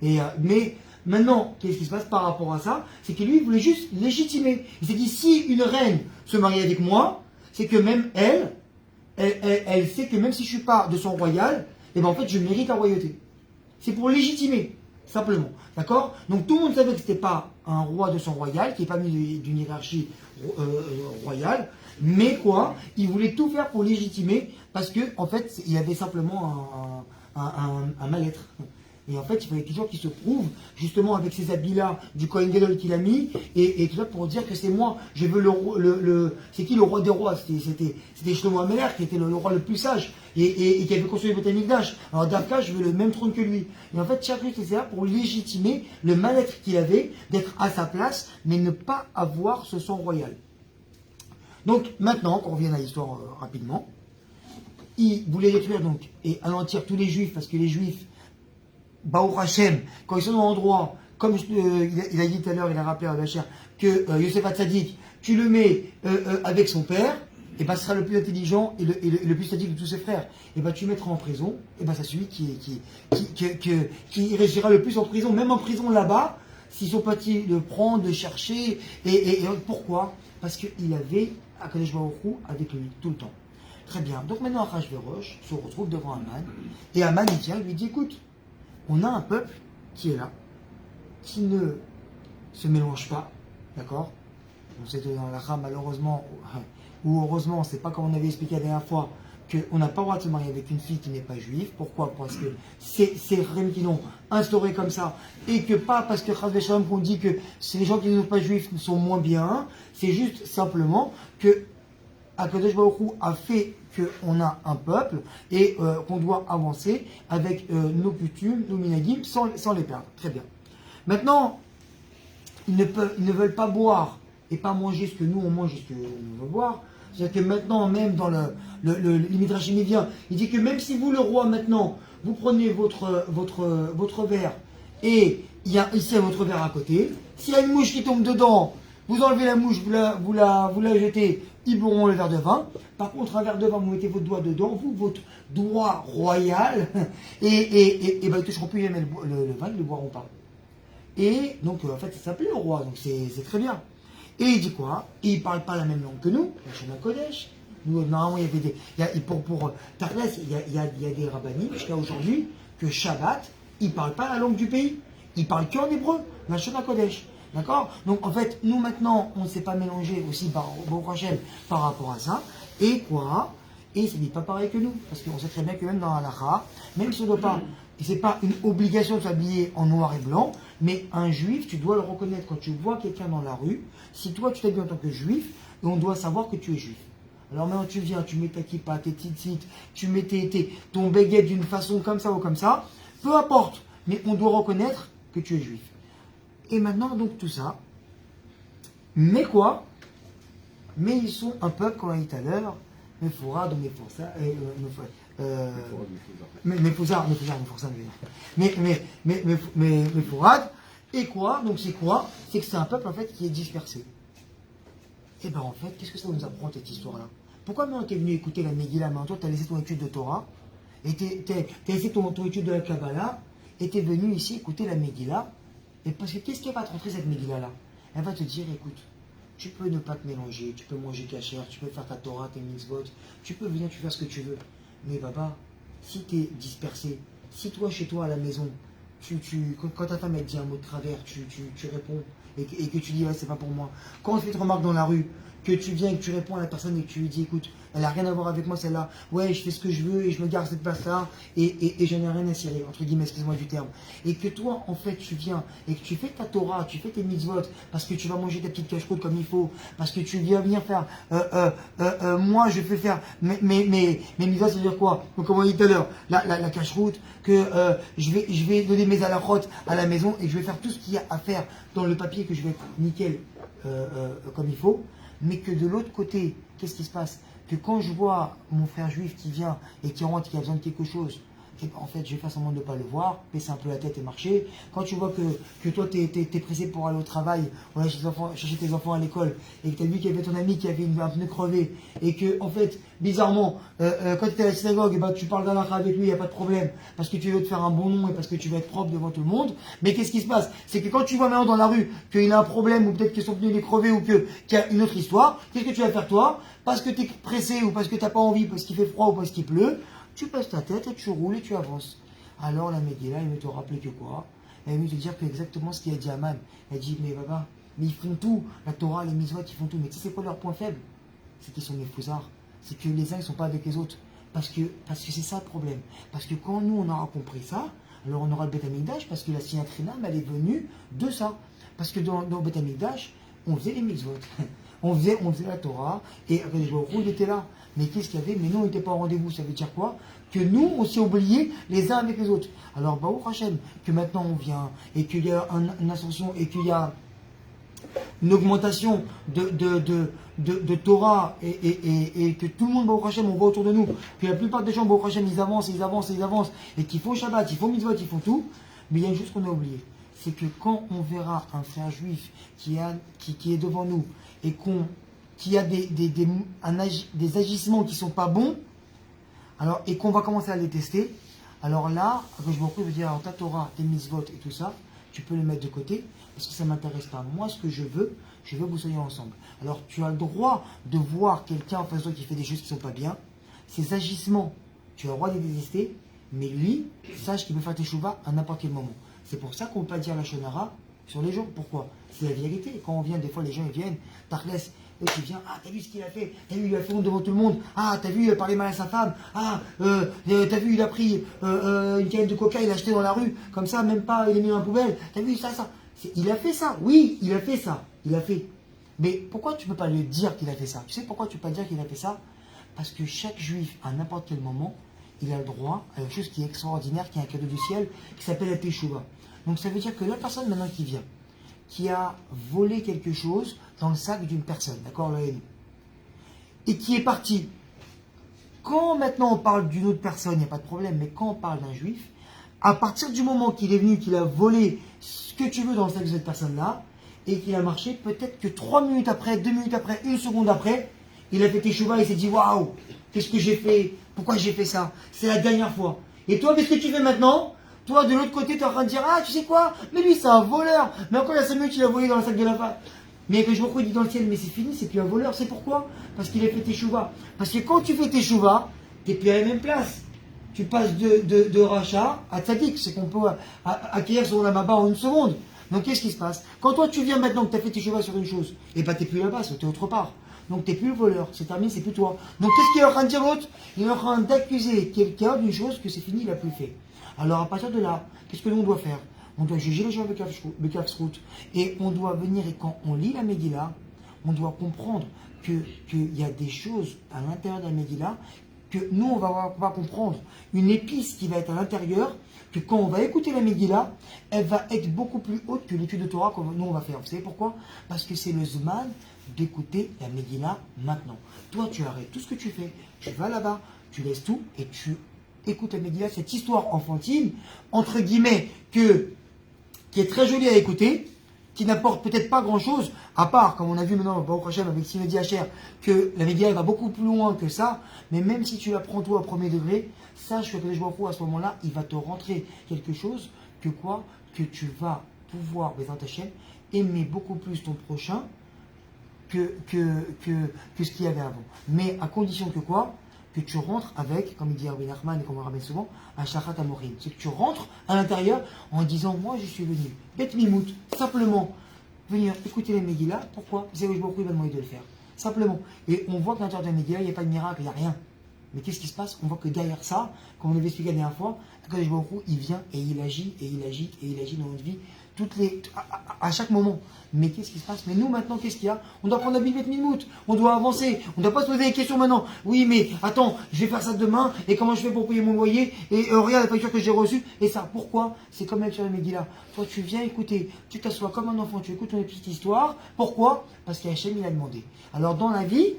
Mais maintenant, qu'est-ce qui se passe par rapport à ça? C'est que lui, il voulait juste légitimer. Il s'est dit, si une reine se marie avec moi, c'est que même elle sait que même si je ne suis pas de son royal, et ben en fait, je mérite la royauté. C'est pour légitimer, simplement. D'accord? Donc tout le monde savait que ce n'était pas un roi de son royal, qui n'est pas mis d'une hiérarchie royale, mais quoi? Il voulait tout faire pour légitimer, parce que en fait, il avait simplement un mal-être. Et en fait, il fallait toujours qu'il se prouve, justement avec ces habits-là du Kohen Gadol qu'il a mis, et tout ça pour dire que c'est moi, je veux c'est qui le roi des rois? C'était Shlomo HaMelech qui était le roi le plus sage, et qui avait construit le Beth Amikdash. Alors Davka, je veux le même trône que lui. Et en fait, chaque chose était là pour légitimer le mal-être qu'il avait d'être à sa place, mais ne pas avoir ce sang royal. Donc maintenant, qu'on revienne à l'histoire rapidement, il voulait détruire donc, et anéantir tous les juifs, parce que les juifs, Baruch Hashem, quand ils sont dans l'endroit, comme il a dit tout à l'heure, il a rappelé à Bachar, que Yosef Hatzadik, tu le mets avec son père, et ben ce sera le plus intelligent et le plus sadique de tous ses frères. Et ben tu le mettras en prison, et ben c'est celui qui réussira le plus en prison, même en prison là-bas, s'ils sont partis le prendre, le chercher, et pourquoi? Parce qu'il avait Akadosh Baruch Hu avec lui tout le temps. Très bien. Donc maintenant Achashverosh se retrouve devant Aman, et Aman il vient, lui dit, écoute, on a un peuple qui est là, qui ne se mélange pas, d'accord? On sait que dans la Rame, malheureusement, ou heureusement, c'est pas comme on avait expliqué la dernière fois, qu'on n'a pas le droit de se marier avec une fille qui n'est pas juive. Pourquoi? Parce que c'est Rem qui l'ont instauré comme ça, et que pas parce que Chas Shalom qu'on dit que les gens qui ne sont pas juifs sont moins bien. C'est juste simplement que Akadosh Baruch Hu a fait qu'on a un peuple et qu'on doit avancer avec nos coutumes, nos minagim, sans les perdre. Très bien. Maintenant, ils ne veulent pas boire et pas manger ce que nous on mange et ce que nous veut boire. C'est-à-dire que maintenant, même dans le Midrash médien, il dit que même si vous, le roi, maintenant, vous prenez votre verre et il y a ici votre verre à côté, s'il y a une mouche qui tombe dedans, vous enlevez la mouche, vous la jetez, ils boiront le verre de vin. Par contre, un verre de vin, vous mettez votre doigt dedans, votre doigt royal, et ben, ils ne toucheront plus jamais le vin, ils ne le boiront pas. Et donc, en fait, ça s'appelait le roi, donc c'est très bien. Et il dit quoi? Et il ne parle pas la même langue que nous, la Shana Kodesh. Nous, normalement, il y avait des. Pour Tarles, il y a des rabbinim jusqu'à aujourd'hui que Shabbat, ils ne parlent pas la langue du pays. Ils parlent qu'en hébreu, la Shana Kodesh. D'accord? Donc, en fait, nous maintenant, on ne s'est pas mélangé aussi par rapport à ça. Et quoi? Et ce n'est pas pareil que nous. Parce qu'on sait très bien que même dans l'Halakha, même si on ne doit pas. Ce n'est pas une obligation de s'habiller en noir et blanc, mais un juif, tu dois le reconnaître quand tu vois quelqu'un dans la rue. Si toi, tu t'habilles en tant que juif, on doit savoir que tu es juif. Alors maintenant, tu viens, tu mets ta kippa, tes tzitzit, tu mets ton béguet d'une façon comme ça ou comme ça, peu importe, mais on doit reconnaître que tu es juif. Et maintenant, donc, tout ça, mais quoi? Mais ils sont un peuple, comme on a dit tout à l'heure, mais Fourad, mais Fourad, et quoi? Donc c'est quoi? C'est que c'est un peuple en fait qui est dispersé. Et ben en fait, qu'est-ce que ça nous apprend cette histoire-là? Pourquoi maintenant tu es venu écouter la Megillah, mais toi tu as laissé ton étude de Torah, et tu as laissé ton étude de la Kabbalah, et tu es venu ici écouter la Megillah, et parce que qu'est-ce qui va te rentrer cette Megillah-là? Elle va te dire, écoute, tu peux ne pas te mélanger, tu peux manger cachère, tu peux faire ta Torah, tes mitzvot, tu peux venir, tu fais ce que tu veux. Mais Baba, si tu es dispersé, si toi, chez toi, à la maison, quand ta femme elle dit un mot de travers, tu réponds et que tu dis, ouais, c'est pas pour moi. Quand on te fait une remarque dans la rue, que tu viens et que tu réponds à la personne et que tu lui dis, écoute, elle n'a rien à voir avec moi celle-là, ouais, je fais ce que je veux et je me garde cette place-là et je n'ai rien à cirer, entre guillemets, excuse-moi du terme. Et que toi, en fait, tu viens et que tu fais ta Torah, tu fais tes mitzvot, parce que tu vas manger ta petite cache-croûte comme il faut, parce que tu viens venir faire, moi, je fais faire mes mitzvot, ça veut dire quoi? Donc, comme on dit tout à l'heure, la cache-croûte, que je vais donner mes halachot à la maison et je vais faire tout ce qu'il y a à faire dans le papier que je vais être nickel comme il faut. Mais que de l'autre côté, qu'est-ce qui se passe? Que quand je vois mon frère juif qui vient et qui rentre, qui a besoin de quelque chose, et ben en fait, je vais faire semblant de ne pas le voir, baisser un peu la tête et marcher. Quand tu vois que toi, tu es pressé pour aller au travail, ou aller chercher tes enfants à l'école, et que tu as vu qu'il y avait ton ami qui avait un pneu crevé, et que, en fait, bizarrement, quand tu es à la synagogue, et ben, tu parles d'Allah avec lui, il n'y a pas de problème, parce que tu veux te faire un bon nom et parce que tu veux être propre devant tout le monde. Mais qu'est-ce qui se passe? C'est que quand tu vois maintenant dans la rue qu'il a un problème, ou peut-être que son pneu est crevé, ou qu'il y a une autre histoire, qu'est-ce que tu vas faire toi? Parce que tu es pressé, ou parce que tu n'as pas envie, parce qu'il fait froid, ou parce qu'il pleut, tu passes ta tête et tu roules et tu avances. Alors la Megillah, elle veut te rappeler que quoi? Elle veut te dire que exactement ce qu'il a dit à Man. Elle dit, mais Baba, mais ils font tout, la Torah, les mitzvot, ils font tout. Mais tu sais c'est quoi leur point faible? C'est qu'ils sont des foussards. C'est que les uns, ils ne sont pas avec les autres. Parce que c'est ça le problème. Parce que quand nous, on aura compris ça, alors on aura le Beth Amikdash, parce que la Sinatrinam, elle est venue de ça. Parce que dans le Beth Amikdash, on faisait les mitzvot. on faisait la Torah, et il était là. Mais qu'est-ce qu'il y avait? Mais nous, on n'était pas au rendez-vous. Ça veut dire quoi? Que nous, on s'est oubliés les uns avec les autres. Alors, Baruch Hashem, que maintenant on vient, et qu'il y a une ascension, et qu'il y a une augmentation de Torah, et que tout le monde, Baruch Hashem, on voit autour de nous, que la plupart des gens, Baruch Hashem, ils avancent, et qu'ils font Shabbat, ils font Mitzvot, ils font tout. Mais il y a une chose qu'on a oublié. C'est que quand on verra un frère juif qui est devant nous, et qui a des agissements qui ne sont pas bons, alors, et qu'on va commencer à les tester, alors là, je me veux dire, alors ta Torah, tes mitzvot et tout ça, tu peux les mettre de côté, parce que ça ne m'intéresse pas. Moi, ce que je veux que vous soyez ensemble. Alors, tu as le droit de voir quelqu'un en face de toi qui fait des choses qui ne sont pas bien, ses agissements, tu as le droit de les détester, mais lui, sache qu'il peut faire tes chouvas à n'importe quel moment. C'est pour ça qu'on ne peut pas dire la shonara sur les gens. Pourquoi? C'est la vérité. Quand on vient, des fois, les gens ils viennent, Tarles, Et tu viens, ah, t'as vu ce qu'il a fait? T'as vu, il a fait honte devant tout le monde. Ah, t'as vu, il a parlé mal à sa femme. Ah, t'as vu, il a pris une canette de coca, il l'a acheté dans la rue. Comme ça, même pas, il l'a mis dans la poubelle. T'as vu ça, ça. Il a fait ça. Oui, il a fait ça. Il a fait. Mais pourquoi tu ne peux pas lui dire qu'il a fait ça? Tu sais pourquoi tu ne peux pas dire qu'il a fait ça? Parce que chaque juif, à n'importe quel moment, il a le droit à quelque chose qui est extraordinaire, qui est un cadeau du ciel, qui s'appelle la teshuva. Donc ça veut dire que la personne maintenant qui vient, qui a volé quelque chose dans le sac d'une personne, d'accord, et qui est parti. Quand maintenant on parle d'une autre personne, il n'y a pas de problème, mais quand on parle d'un juif, à partir du moment qu'il est venu, qu'il a volé ce que tu veux dans le sac de cette personne-là, et qu'il a marché, peut-être que 3 minutes après, 2 minutes après, 1 seconde après, il a fait teshuva et il s'est dit waouh, qu'est-ce que j'ai fait? Pourquoi j'ai fait ça? C'est la dernière fois. Et toi, qu'est-ce que tu fais maintenant? Toi, de l'autre côté, tu es en train de dire ah, tu sais quoi? Mais lui, c'est un voleur. Mais encore il y a 5 minutes, il a volé dans le sac de la femme. Mais que je me dit dans le ciel, mais c'est fini, c'est plus un voleur. C'est pourquoi? Parce qu'il a fait teshuva. Parce que quand tu fais teshuva, tu n'es plus à la même place. Tu passes de rachat à tzadik. C'est qu'on peut acquérir son lamaba en 1 seconde. Donc qu'est-ce qui se passe? Quand toi tu viens maintenant que tu as fait tes chevaux sur une chose, et bah t'es plus là-bas, tu es autre part. Donc t'es plus le voleur, c'est terminé, c'est plus toi. Donc qu'est-ce qu'il est en train de dire l'autre? Il est en train d'accuser quelqu'un d'une chose que c'est fini, il n'a plus fait. Alors à partir de là, qu'est-ce que nous on doit faire? On doit juger les gens avec Kafsrout. Et on doit venir, et quand on lit la Megillah, on doit comprendre qu'il y a des choses à l'intérieur de la Megillah que nous on va comprendre. Une épice qui va être à l'intérieur, que quand on va écouter la Megillah, elle va être beaucoup plus haute que l'étude de Torah que nous on va faire. Vous savez pourquoi? Parce que c'est le Zman d'écouter la Megillah maintenant. Toi, tu arrêtes tout ce que tu fais, tu vas là-bas, tu laisses tout et tu écoutes la Megillah, cette histoire enfantine, entre guillemets, qui est très jolie à écouter, qui n'apporte peut-être pas grand-chose, à part, comme on a vu maintenant au prochain avec Simedi Hacher, que la Megillah va beaucoup plus loin que ça, mais même si tu la prends toi au premier degré, sache que Kadosh Baruch Hu, à ce moment-là, il va te rentrer quelque chose que quoi? Que tu vas pouvoir, Bezrat Hashem, aimer beaucoup plus ton prochain que ce qu'il y avait avant. Mais à condition que quoi? Que tu rentres avec, comme il dit Rabbi Nachman et comme on le rappelle souvent, un shachat amorim. C'est que tu rentres à l'intérieur en disant, moi je suis venu, bet mimout, simplement, venir écouter les Megillah. Pourquoi? Parce que Baruch Hu va demander de le faire. Simplement. Et on voit qu'à l'intérieur de la Megillah, il n'y a pas de miracle, il n'y a rien. Mais qu'est-ce qui se passe? On voit que derrière ça, comme on avait expliqué la dernière fois, Kadosh Baruch Hu, il vient et il agit, et il agit, et il agit dans notre vie, à chaque moment. Mais qu'est-ce qui se passe? Mais nous, maintenant, qu'est-ce qu'il y a? On doit prendre la Bible Mimout, on doit avancer, on ne doit pas se poser des questions maintenant. Oui, mais attends, je vais faire ça demain, et comment je fais pour payer mon loyer? Et regarde la facture que j'ai reçue, et ça, pourquoi? C'est comme avec sur la Megillah. Toi, tu viens écouter, tu t'assois comme un enfant, tu écoutes ton petite histoire. Pourquoi? Parce qu'Hachem, il a demandé. Alors, dans la vie,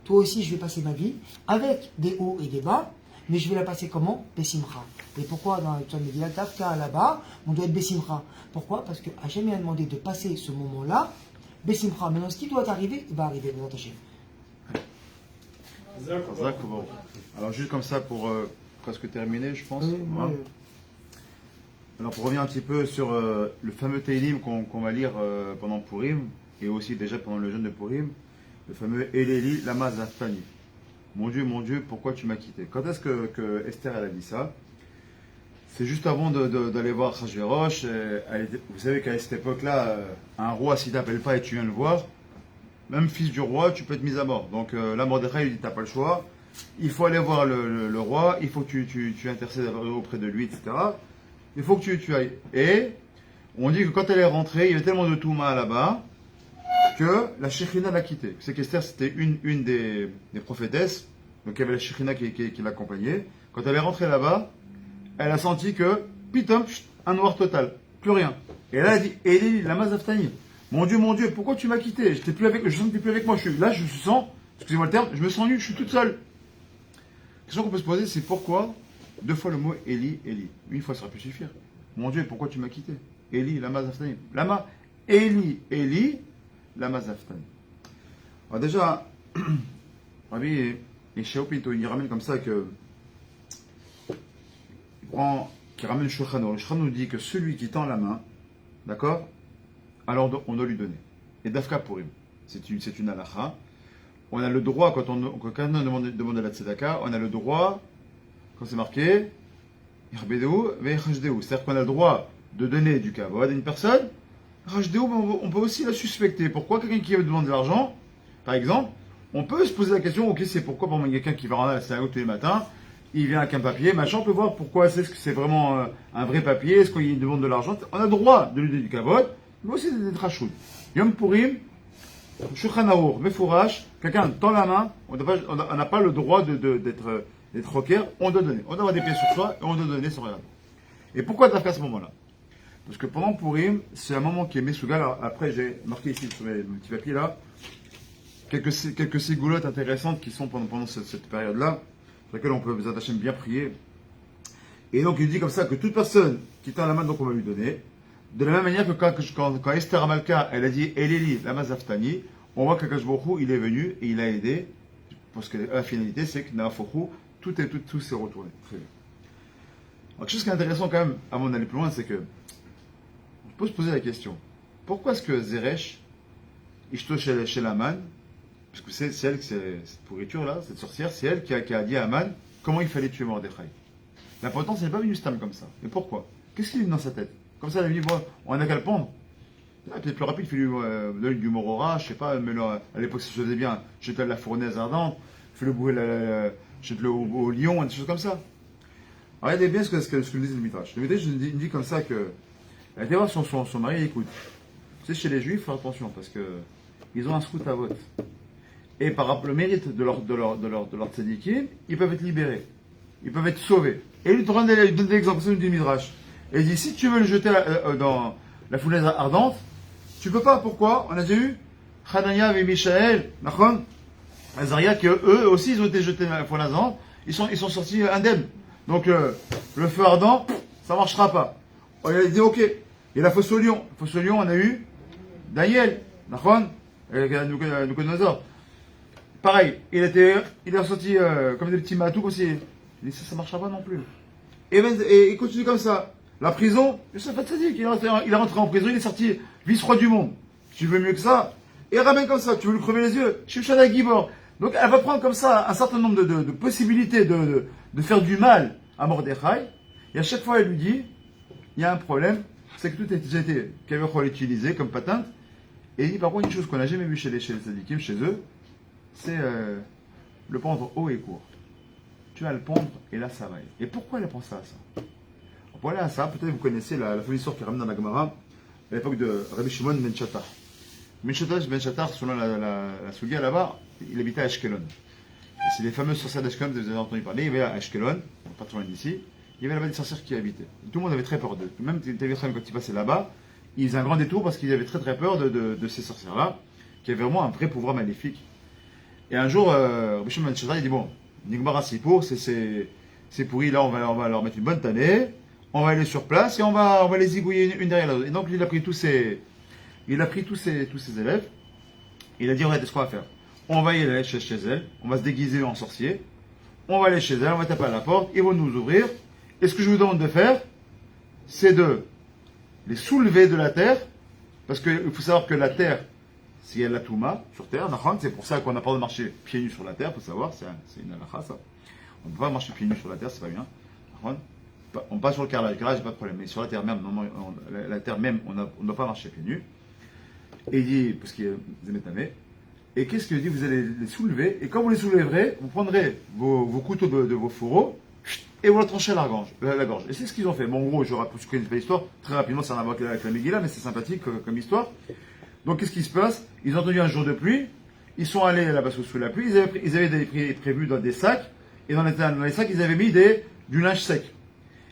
toi aussi, je vais passer ma vie avec des hauts et des bas, mais je vais la passer comment? Bessimcha. Et pourquoi dans la Megillah, Tafka là-bas, on doit être Bessimcha? Pourquoi? Parce que Hachem a demandé de passer ce moment-là, Bessimcha. Maintenant, ce qui doit arriver, il va arriver, devant Hachem. Bon. Alors, juste comme ça pour presque terminer, je pense. Hein. Alors, pour revenir un petit peu sur le fameux Teilim qu'on va lire pendant Purim, et aussi déjà pendant le jeûne de Purim, le fameux Eleli Lama Zaftani. Mon Dieu, pourquoi tu m'as quitté? Quand est-ce que Esther elle a dit ça? C'est juste avant d'aller voir Achashverosh. Vous savez qu'à cette époque-là, un roi, s'il t'appelle pas et tu viens le voir, même fils du roi, tu peux être mis à mort. Donc là, Mordechai lui dit t'as pas le choix. Il faut aller voir le roi, il faut que tu intercèdes auprès de lui, etc. Il faut que tu ailles. Et on dit que quand elle est rentrée, il y avait tellement de Touma là-bas que la Shekhina l'a quitté. C'est qu'Esther, c'était une des prophétesses. Donc il y avait la Shekhina qui l'accompagnait. Quand elle est rentrée là-bas, elle a senti que, pitom, un noir total. Plus rien. Et là, elle a dit, Eli, lama zaftani. Mon Dieu, pourquoi tu m'as quitté? Je sens que t'es plus avec moi. Là, je me sens, excusez-moi le terme, je me sens nu, je suis toute seule. La question qu'on peut se poser, c'est pourquoi 2 fois le mot Eli. Une fois, ça aurait pu suffire. Mon Dieu, pourquoi tu m'as quitté? Eli, lama zaftani. Lama, Eli, lama zaftani. Alors déjà, Rabbi et Shao Pinto, il ramène comme ça que qui ramène le Shulchan Aruch. Le Shulchan nous dit que celui qui tend la main, d'accord, alors on doit lui donner. Et Dafka Purim, c'est une halakha. On a le droit, quand on demande la tzedaka, on a le droit, quand c'est marqué, c'est-à-dire qu'on a le droit de donner du kavod à une personne. On peut aussi la suspecter. Pourquoi? Quelqu'un qui demande de l'argent, par exemple, on peut se poser la question, ok, c'est pourquoi pour quelqu'un qui va rendre à la synagogue tous les matins, il vient avec un papier, machin, on peut voir pourquoi, est-ce que c'est vraiment un vrai papier, est-ce qu'il demande de l'argent, on a le droit de lui donner du kavod, mais aussi d'être rachoud. Yom Purim, Shulchan Arour, Mefourash, quelqu'un tend la main, on n'a pas le droit d'être rocker, on doit donner. On doit avoir des pieds sur soi et on doit donner sans regarder. Et pourquoi t'as fait à ce moment-là? Parce que pendant Purim, c'est un moment qui est Mesougal. Après, j'ai marqué ici sur mes petits papiers là, quelques ségoulottes intéressantes qui sont pendant cette période-là, sur lesquelles on peut, vous attacher bien prier. Et donc, il dit comme ça que toute personne qui tend la main, donc on va lui donner. De la même manière que quand Esther Amalka, elle a dit Eleli, la Mazaftani, on voit qu'Akash Baruch Hu, il est venu et il a aidé, parce que la finalité, c'est que Naafochu, tout s'est retourné. Très bien. Alors, quelque chose qui est intéressant quand même, avant d'aller plus loin, c'est que on peut se poser la question pourquoi est-ce que Zeresh, Ishto chez Aman, parce que c'est elle, cette pourriture-là, cette sorcière, c'est elle qui a dit à Aman comment il fallait tuer Mordechai. L'important, c'est pas venu stam comme ça. Mais pourquoi? Qu'est-ce qui est venu dans sa tête? Comme ça, elle lui dit, bon, on n'a qu'à le pendre. Peut-être plus rapide, il fait donner du morora, je sais pas, mais là, à l'époque, ça se faisait bien. J'étais à la fournaise ardente, fais le bouet, j'étais au lion, des choses comme ça. Alors, regardez bien ce que nous dit le Midrash. Le Midrash nous dit comme ça que, elle était voir son mari, écoute. Tu sais, chez les Juifs, faut faire attention, parce que ils ont un scout à vote. Et par rapport au mérite de leur tzadikim, ils peuvent être libérés. Ils peuvent être sauvés. Et il donne l'exemple, ça nous dit le Midrash. Et il dit, si tu veux le jeter dans la fournaise ardente, tu peux pas. Pourquoi? On a déjà eu Hanania et Michaël, Azaria, que eux aussi, ils ont été jetés dans la fournaise ardente. Ils sont sortis indemnes. Donc, le feu ardent, ça marchera pas. Il a dit, ok. Et la fosse au lion. La fosse au lion, on a eu Daniel, avec Nabucodonosor. Pareil, il est sorti comme des petits matous, comme si, il dit, ça marchera pas non plus. Et il continue comme ça. La prison, Youssef Hatzadik, il est rentré en prison, il est sorti vice-roi du monde. Tu veux mieux que ça? Et ramène comme ça, tu veux lui crever les yeux? Shimshana Gibor. Donc elle va prendre comme ça un certain nombre de possibilités de faire du mal à Mordechai. Et à chaque fois, elle lui dit, il y a un problème, c'est que tout a déjà été utilisé comme patente. Et il dit par contre une chose qu'on n'a jamais vue chez les tzadikim, chez eux, c'est le pendre haut et court. Tu vas le pendre et là ça va. Et pourquoi elle pense à ça? Voilà ça, peut-être vous connaissez la folle histoire qui ramène dans la Gemara à l'époque de Rabbi Shimon ben Chattar. Ben Chattar, selon la Sougia là-bas, il habitait à Ashkelon. C'est les fameuses sorcières d'Ashkelon, vous avez entendu parler. Il y avait à Ashkelon, pas trop loin d'ici, il y avait là-bas des sorcières qui habitaient. Tout le monde avait très peur d'eux. Même Télévision, quand ils passaient là-bas, ils faisaient un grand détour parce qu'ils avaient très très peur de ces sorcières-là, qui avaient vraiment un vrai pouvoir maléfique. Et un jour, Rabbi Shimon ben Chattar, il dit bon, Nigmara Sipour, c'est pourri, là on va leur mettre une bonne tannée. On va aller sur place et on va les zigouiller une derrière l'autre. Et donc il a pris tous ses élèves. Il a dit regardez ce qu'on va faire. On va y aller chez elle. On va se déguiser en sorcier. On va aller chez elle. On va taper à la porte. Ils vont nous ouvrir. Et ce que je vous demande de faire, c'est de les soulever de la terre. Parce qu'il faut savoir que la terre, s'il y a la touma sur terre, c'est pour ça qu'on n'a pas le droit de marcher pieds nus sur la terre. Il faut savoir, c'est une halakha ça. On ne peut pas marcher pieds nus sur la terre, c'est pas bien. On passe sur le carrelage, il n'y a pas de problème. Mais sur la terre même, on ne doit pas marcher pieds nus. Et il dit, parce qu'il y a des métamés. Et qu'est-ce qu'il dit? Vous allez les soulever. Et quand vous les soulèverez, vous prendrez vos couteaux de vos fourreaux et vous les tranchez à la gorge. Et c'est ce qu'ils ont fait. Bon, en gros, je raconte une petite histoire. Très rapidement, ça n'a rien à voir avec la Megillah, mais c'est sympathique comme histoire. Donc, qu'est-ce qui se passe? Ils ont entendu un jour de pluie. Ils sont allés là-bas sous la pluie. Ils avaient prévu dans des sacs. Et dans les sacs, ils avaient mis du linge sec.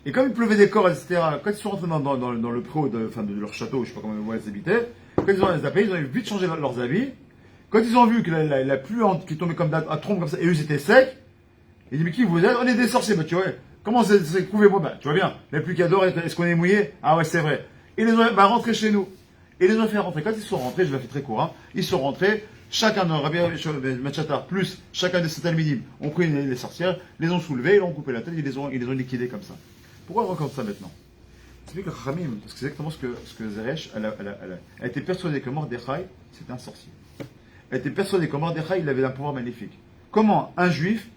Et comme il pleuvait des corps, etc., quand ils sont rentrés dans le préau de leur château, je ne sais pas comment ils habitaient, quand ils ont les appelés, ils ont vite changé leurs habits. Quand ils ont vu que la pluie qui tombait comme à trompe comme ça, et eux ils étaient secs, ils disent mais qui vous êtes? On est des sorciers, bah tu vois. Comment c'est prouvez-moi? Bah tu vois bien, la pluie qui adore, est-ce qu'on est mouillé? Ah ouais c'est vrai. Et ils les ont rentrés chez nous. Et ils les ont fait rentrer. Quand ils sont rentrés, je la fais très court, hein, ils sont rentrés, chacun de Rabbi Chattar plus chacun de ses talmidim ont pris les sorcières, les ont soulevées, ils ont coupé la tête, ils les ont liquidés comme ça. Pourquoi on raconte ça maintenant? C'est que Khamim, parce que c'est exactement ce que Zeresh, elle a été persuadée que Mordechai, c'était un sorcier. Elle était persuadée que Mordechai, il avait un pouvoir magnifique. Comment un juif,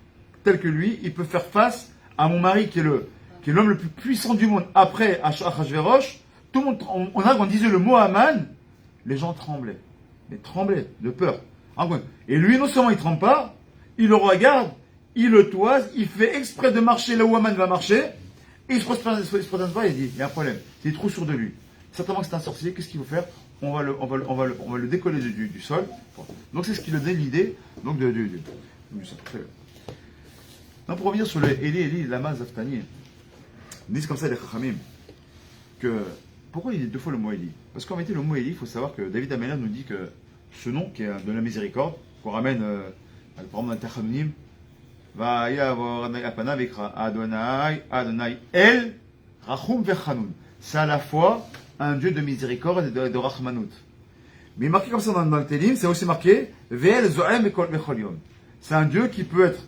tel que lui, il peut faire face à mon mari, qui est l'homme le plus puissant du monde, après Achashverosh? Tout le monde, on disait le mot Haman, les gens tremblaient. Mais tremblaient de peur. Et lui, non seulement il ne trempe pas, il le regarde, il le toise, il fait exprès de marcher là où Aman va marcher, et il se prosterne pas, il dit, il y a un problème, il est trop sûr de lui. Certainement que c'est un sorcier, qu'est-ce qu'il faut faire? On va le décoller du sol. Donc c'est ce qui lui donne l'idée donc du ça. Non, pour revenir sur le Eli, Lama Zaftani, ils disent comme ça les Chachamim, que pourquoi il dit 2 fois le mot Eli? Parce qu'en réalité, le mot Eli, il faut savoir que David Améla nous dit que ce nom, qui est de la miséricorde, qu'on ramène à par exemple dans Tachanunim, va y avoir Adonai El Rachum Vechanun. C'est à la fois un Dieu de miséricorde et de Rachmanut. Mais marqué comme ça dans le Télim, c'est aussi marqué Ve'el Zoem Vechol Yom. C'est un Dieu qui peut être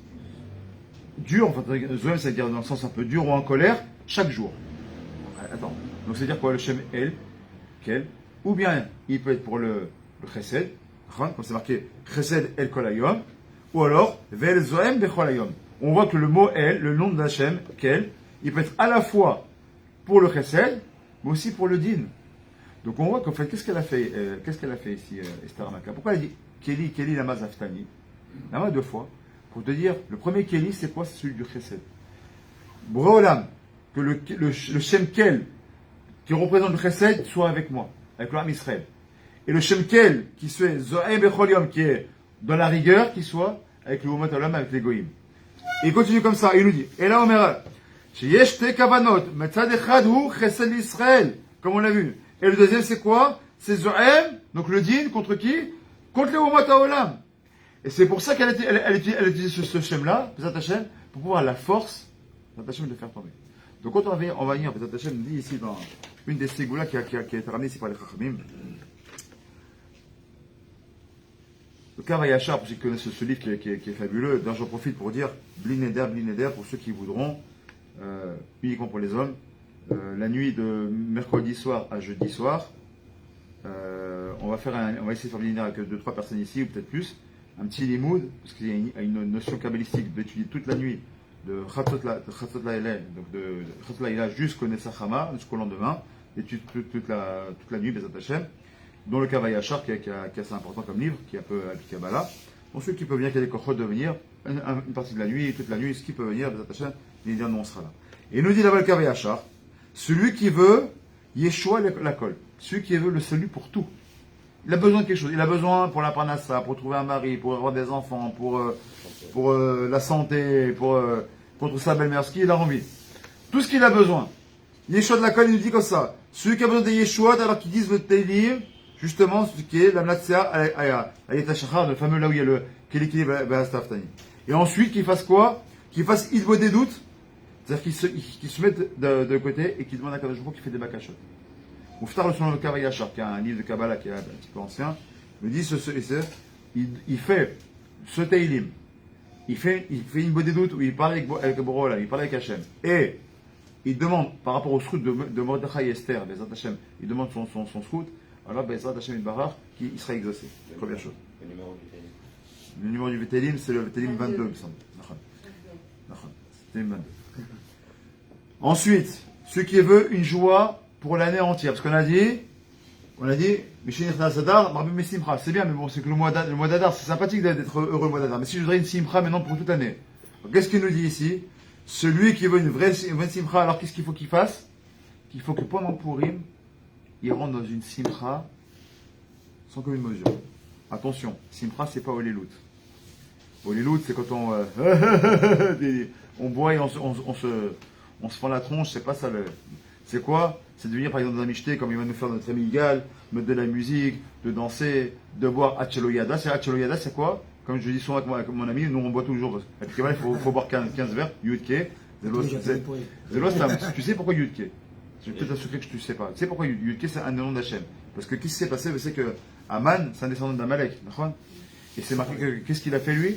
dur, enfin, Zoem, c'est-à-dire dans le sens un peu dur ou en colère, chaque jour. Attends, donc c'est-à-dire quoi le Shem El, Kel, ou bien il peut être pour le Chesed, comme c'est marqué Chesed El Kol Hayom, ou alors Ve'el Zoem Vechol Hayom. On voit que le mot El, le nom de Hachem, Kel, il peut être à la fois pour le Chesed, mais aussi pour le din. Donc on voit qu'en fait, qu'est-ce qu'elle a fait ici, Esther Amaka? Pourquoi elle dit Keli Lama Zaftani? Lama 2 fois. Pour te dire, le premier Keli, c'est quoi? C'est celui du Chesed. Boréolam, que le Shem Kel, qui représente le Chesed, soit avec moi, avec l'âme Israël. Et le Shem Kel, qui soit Zohem Bechol Yom, qui est dans la rigueur, qui soit avec le Umat Olam, avec les Goïm. Et il continue comme ça, il nous dit, et là, Omer, Sheyesh te kavanot, metzad echad hu chesed l'Israël, comme on l'a vu. Et le deuxième, c'est quoi? C'est Zohem, donc le din, contre qui? Contre les Umat Olam. Et c'est pour ça qu'elle utilise ce Shem-là, Pesat Hashem, pour pouvoir la force, Pesat Hashem, de le faire tomber. Donc quand on va venir, Pesat Hashem dit ici dans une des ségoulas qui a été ramenée ici par les Chachamim, le Kavayachar, pour ceux qui connaissent ce livre qui est fabuleux, dont j'en profite pour dire, Blineder, pour ceux qui voudront, uniquement pour les hommes, la nuit de mercredi soir à jeudi soir, on va essayer de faire venir avec 2-3 personnes ici, ou peut-être plus, un petit limoud, parce qu'il y a une notion kabbalistique d'étudier toute la nuit, de Chatzot Laïla, donc de Chatzot Laïla jusqu'au Nessachama, jusqu'au lendemain, d'étudier toute la nuit, Bezat Hashem, dont le Kavayachar, qui est assez important comme livre, qui est un peu appliqué à Kabbalah. Pour ceux qui peuvent venir, qui a des cochons de venir, une partie de la nuit, toute la nuit, ce qui peut venir, Bezat Hashem, il dit, nous on sera là. Et il nous dit là-bas le Kavayachar, celui qui veut Yeshua la colle, celui qui veut le salut pour tout. Il a besoin de quelque chose. Il a besoin pour la parnassa, pour trouver un mari, pour avoir des enfants, pour la santé, contre sa belle-mère, ce qu'il a envie. Tout ce qu'il a besoin. Yeshua de la colle, il nous dit comme ça. Celui qui a besoin de Yeshua, alors qu'ils disent le Télim, justement, ce qui est la Mlatzea Ayeta Shachar, le fameux là où il y a le Kelikili Bastaftani. Et ensuite, qu'il fasse quoi? Qu'il fasse Isbo des doutes. C'est-à-dire qu'il se mette de côté et qu'il demande à Kadosh Baruch Hu qui fait des bakashot. Mouftar le son le Kavayachar, qui est un livre de Kabbalah qui est un petit peu ancien, me dit il fait ce Teilim, il fait une bonne doute où il parle avec Borola, il parle avec Hachem, et il demande par rapport au srout de Mordechai et Esther, Bezat Hachem, il demande son srout, alors Bezat Hachem et Barar, il sera exaucé. Première chose. Le numéro du Teilim, c'est le Teilim 22, il me semble. C'est Teilim 22. Ensuite, ceux qui veulent une joie pour l'année entière, parce qu'on a dit, c'est bien, mais bon, c'est que le mois d'Adar, c'est sympathique d'être heureux le mois d'Adar, mais si je voudrais une simcha maintenant pour toute l'année, qu'est-ce qu'il nous dit ici? Celui qui veut une vraie simcha, alors qu'est-ce qu'il faut qu'il fasse? Il faut que pendant Purim, il rentre dans une simcha sans commune mesure. Attention, simcha, c'est pas Olilout. Olilout, c'est quand on boit et on se fend la tronche, c'est pas ça. C'est quoi? C'est de venir par exemple dans un michté, comme il va nous faire notre ami Igal, mettre de la musique, de danser, de boire Hacheloyada. Hacheloyada, c'est quoi? Comme je dis souvent avec mon ami, nous on boit toujours. Il faut boire 15 verres, Yudke. Tu sais pourquoi Yudke? C'est peut-être un secret que tu ne sais pas. Tu sais pourquoi Yudke, c'est un nom d'Hachem? Parce que qu'est-ce qui s'est passé? C'est que Aman, c'est un descendant d'Amalek. Et c'est marqué que qu'est-ce qu'il a fait lui?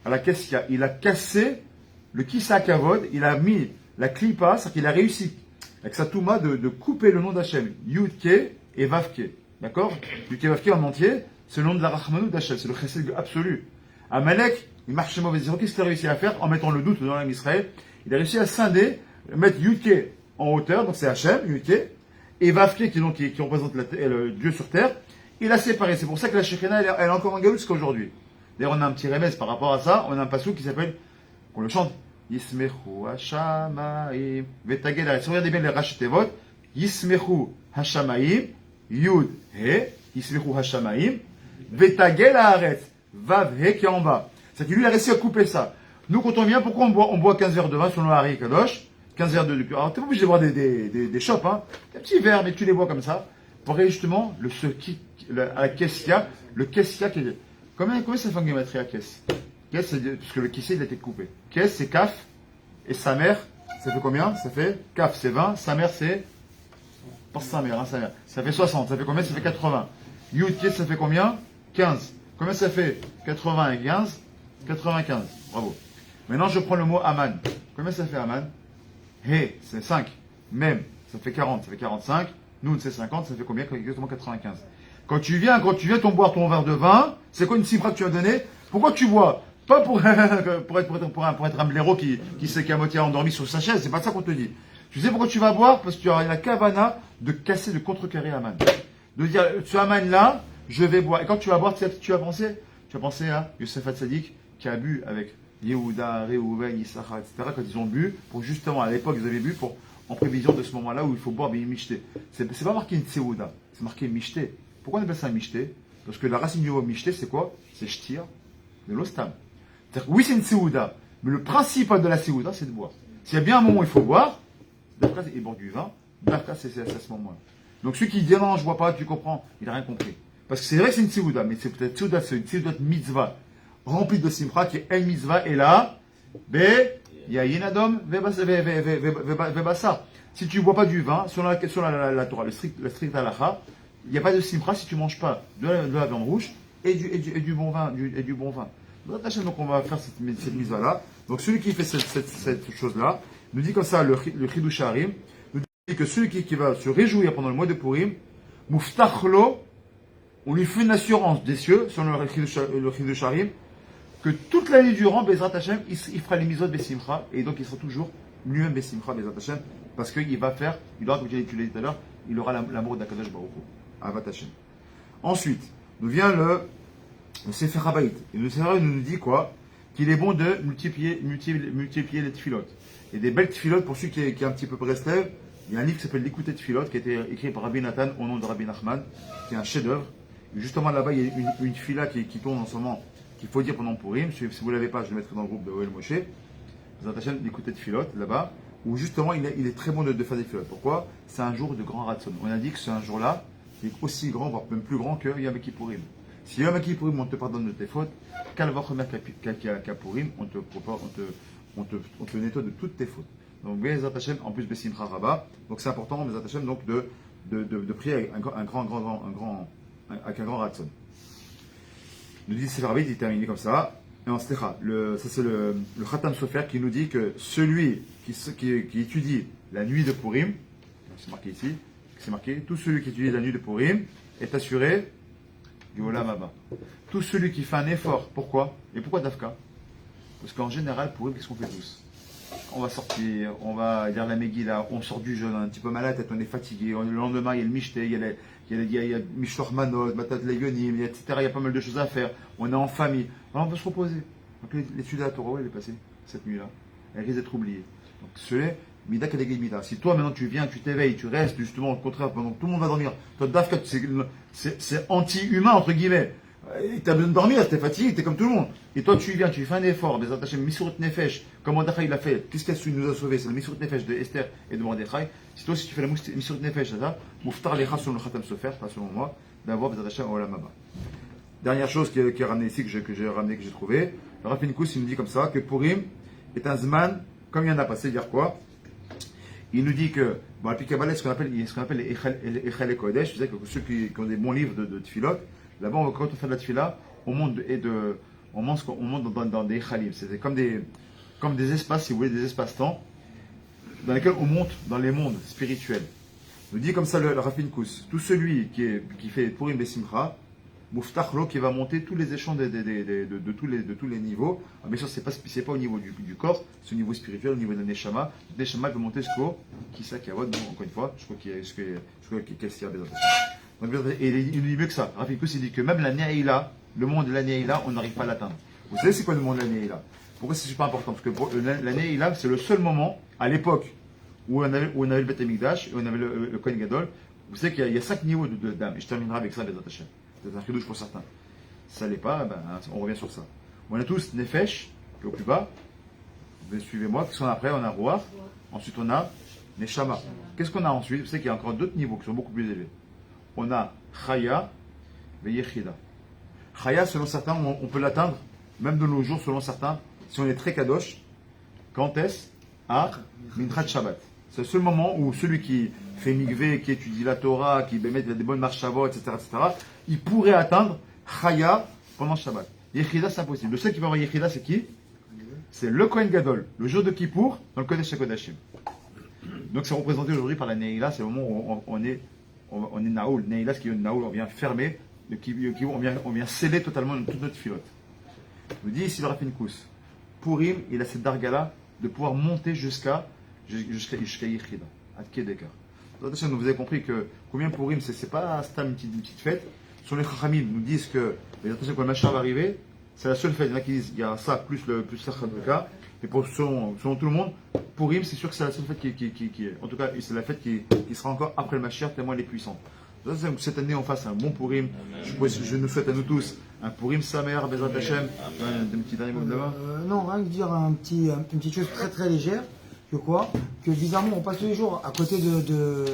À la Kessia, il a cassé le Kissa Kavod, il a mis la Klipa, c'est-à-dire qu'il a réussi avec sa Touma de couper le nom d'Hachem, Yudke et Vavke. D'accord? Yudke et Vavke en entier, c'est le nom de la Rachmanou d'Hachem, c'est le chesed absolu. Amalek, il marche chez mauvais. Qu'est-ce qu'il a réussi à faire en mettant le doute dans l'âme Israël? Il a réussi à scinder, mettre Yudke en hauteur, donc c'est Hachem, Yudke, et Vavke qui représente le Dieu sur terre. il a séparé. C'est pour ça que la Shekhina, elle est encore en galoute jusqu'à aujourd'hui. D'ailleurs, on a un petit remède par rapport à ça. On a un passou qui s'appelle, on le chante, Yismechu Hashamaim. Vetagel Haaretz. Regardez bien les Rachetevot. Yismechu Hashamaim. Yud He. Yismechu Hashamaim. Vetagel Haaretz. Vav He qui est en bas. C'est que lui, il a réussi à couper ça. Nous, quand on vient, pourquoi on boit 15 verres de vin selon Harry Kadosh? 15 verres de liqueur. Alors, t'es pas obligé de boire des chopes, hein. Des petits verres, mais tu les bois comme ça. Pour regarder justement à la kessia, le kessia qui est. Combien ça fait en gématrie à kess? Kess, c'est parce que le kessia, il a été coupé. Kess, c'est kaf. Et sa mère, ça fait combien? Ça fait kaf, c'est 20. Sa mère, c'est. Pense sa mère, hein, sa mère. Ça fait 60. Ça fait combien? Ça fait 80. Yud, kess, ça fait combien? 15. Combien ça fait? 80 et 15? 95. Bravo. Maintenant, je prends le mot Aman. Combien ça fait Aman? He, c'est 5. Mem, ça fait 40, ça fait 45. Noun, c'est 50, ça fait combien? Exactement 95. Quand tu viens boire ton verre de vin, c'est quoi une cifra que tu as donné? Pourquoi tu bois? Pas pour être un blaireau qui s'est à moitié endormi sur sa chaise, c'est pas ça qu'on te dit. Tu sais pourquoi tu vas boire? Parce que tu as la kavana de casser, de contrecarrer Aman. De dire, ce Aman là, je vais boire. Et quand tu vas boire, tu as pensé à Yosef Hatzadik qui a bu avec Yehuda, Reuven, Issachar, etc. Quand ils ont bu, pour justement, à l'époque, ils avaient bu en prévision de ce moment-là où il faut boire Mishté. C'est pas marqué une Tseouda, c'est marqué Mishté. Pourquoi on appelle ça un Mishté? Parce que la racine du mot Mishté, c'est quoi? C'est Shtir, de l'ostam. C'est-à-dire, oui, c'est une Tseouda, mais le principal de la Tseouda, c'est de boire. S'il y a bien un moment où il faut boire, d'après, il boit du vin, d'après, c'est à ce moment-là. Donc celui qui dit non, je bois pas, tu comprends, il n'a rien compris. Parce que c'est vrai que c'est une Tseouda, mais c'est peut-être Tseouda, c'est une Tseouda de mitzvah. Rempli de simcha qui est El Mitzvah et là, Yayin Adom Vebassa. Si tu ne bois pas du vin, sur la Torah, la strict halakha, il n'y a pas de simcha si tu ne manges pas de la viande rouge et du bon vin. Donc on va faire cette mitzvah là. Donc celui qui fait cette chose là, nous dit comme ça le Chidush Harim, nous dit que celui qui va se réjouir pendant le mois de Purim, Muftachlo, on lui fait une assurance des cieux sur le Chidush Harim, que toute l'année durant, Bezrat Hashem, il fera les mitzvot Besimcha, et donc il sera toujours lui-même Besimcha, Bezrat Hashem, parce qu'il va faire, il aura, comme tu l'as dit tout à l'heure, il aura l'amour d'Akadosh Baruch Hu, Avat Hashem. Ensuite, nous vient le Sefer Habayit. Et le Sefer Habayit nous dit quoi? Qu'il est bon de multiplier les tfilotes. Et des belles tfilotes, pour ceux qui est un petit peu prestève, il y a un livre qui s'appelle L'écouter tfilote, qui a été écrit par Rabbi Nathan au nom de Rabbi Nachman, qui est un chef-d'œuvre. Justement là-bas, il y a une fila qui tourne en ce moment, qu'il faut dire pendant Purim. Si vous ne l'avez pas, je le mettrai dans le groupe de Oel Moshe. Vous attachez d'écouter de filote là-bas, où justement il est très bon de faire des filotes. Pourquoi? C'est un jour de grand ratson. On a dit que c'est un jour-là qui est aussi grand, voire même plus grand que Yom Kippourim. Si Yom Kippourim, on te pardonne de tes fautes, Kalvachomer Kapurim, on te nettoie de toutes tes fautes. Donc, Bezat Hashem, en plus Besimcha Rabba. Donc, c'est important, Bezat Hashem, donc de prier avec un grand ratson. Nous dit Sefer Habayit, il termine comme ça. Et en Stécha, ça c'est le Khatam Sofer qui nous dit que celui qui étudie la nuit de Purim, c'est marqué ici, c'est marqué, tout celui qui étudie la nuit de Purim est assuré du Olam Haba. Tout celui qui fait un effort, pourquoi? Et pourquoi Dafka? Parce qu'en général, Purim, qu'est-ce qu'on fait tous? On va sortir, on va lire la Megillah, on sort du jeûne, un petit peu mal à la tête, on est fatigué, le lendemain il y a le Mishté, il y a Mishloch Manot, Matat Leyonim, etc. Il y a pas mal de choses à faire, on est en famille, alors on peut se reposer. Donc l'étude de la Torah, elle est passée cette nuit-là, elle risque d'être oubliée. Donc c'est Mida Kadegei Mida. Si toi maintenant tu viens, tu t'éveilles, tu restes justement au contraire pendant que tout le monde va dormir, toi Dafka, c'est anti-humain entre guillemets. Tu as besoin de dormir, tu es fatigué, tu es comme tout le monde. Et toi, tu viens, tu fais un effort, des attachés, Misurut Nefesh, comme Mordechai il a fait. Qu'est-ce qu'elle nous a sauvé? C'est le Misurut Nefesh de Esther et de Mordechai. Si toi, si tu fais la Misurut Nefesh, ça, Mouftar Lecha sur le Khatam Sofer, pas selon moi, d'avoir des attachés au Olam Haba. Dernière chose qui est ramenée ici, que j'ai trouvé, le Rav Pinkus, il nous dit comme ça, que Purim est un Zman, comme il y en a passé, dire quoi? Il nous dit que, bon, à Kabbalah, ce qu'on appelle les Echel et Kodesh, vous savez que ceux qui ont des bons livres de Tfilot, là-bas, quand on fait de la tefila, on monte dans des chalim. C'est comme des espaces, si vous voulez, des espaces-temps, dans lesquels on monte dans les mondes spirituels. Nous dit comme ça le Rav Pinkus, tout celui qui fait Purim Besimcha, Muftachlo, qui va monter tous les échelons de tous les niveaux. Alors, bien sûr, c'est pas au niveau du corps, c'est au niveau spirituel, au niveau de la Neshama. Le Neshama peut monter jusqu'au Kisa Kavod, encore une fois, je crois qu'il y a Kessia Bezat. Et il dit mieux que ça. Rafikus, il dit que même la Neila, le monde de la Neila, on n'arrive pas à l'atteindre. Vous savez c'est quoi le monde de la Neila? Pourquoi c'est super important? Parce que la Neila, c'est le seul moment, à l'époque, où on avait le Beth Amikdash, et on avait le Kohen Gadol. Vous savez qu'il y a 5 niveaux d'âme. Et je terminerai avec ça, Bezrat Hashem. C'est un chidouche pour certains. Si ça l'est pas, ben, on revient sur ça. On a tous Nefesh, qui est au plus bas. Suivez-moi. Qu'est-ce qu'on a après? On a Ruach. Ensuite, on a Neshama. Qu'est-ce qu'on a ensuite? Vous savez qu'il y a encore d'autres niveaux qui sont beaucoup plus élevés. On a Chaya et Yechida. Chaya, selon certains, on peut l'atteindre, même de nos jours, selon certains, si on est très kadosh. Quand est-ce? À Minchat Shabbat. C'est le seul moment où celui qui fait migvé, qui étudie la Torah, qui met des bonnes marches Shavot, etc., il pourrait atteindre Chaya pendant Shabbat. Yechida, c'est impossible. Le seul qui va avoir Yechida, c'est qui? C'est le Kohen Gadol, le jour de Kippour, dans le Kodesh HaKodashim. Donc c'est représenté aujourd'hui par la Neila, c'est le moment où on est Naoul. Neila, ce qui est Naoul, on vient fermer, on vient sceller totalement toute notre filote. Je vous dis ici le Rafin Kous, Purim, il a cette dargala de pouvoir monter jusqu'à Yechida, à Kedekar. Vous avez compris que combien Purim, c'est pas une petite fête. Sur les Chachamim nous disent que quand le Machar va arriver, c'est la seule fête. Il y en a qui disent qu'il y a ça plus le Chadouka. Mais selon tout le monde, Purim, c'est sûr que c'est la seule fête qui est. En tout cas, c'est la fête qui sera encore après le Mashiach, tellement elle est puissante. Cette année, on fasse un bon Purim. Je nous souhaite à nous tous un Purim Samer, Bezrat Hashem. Un petit dernier mot de là-bas. Non, rien que dire une petite chose très très légère. Que bizarrement, on passe tous les jours à côté de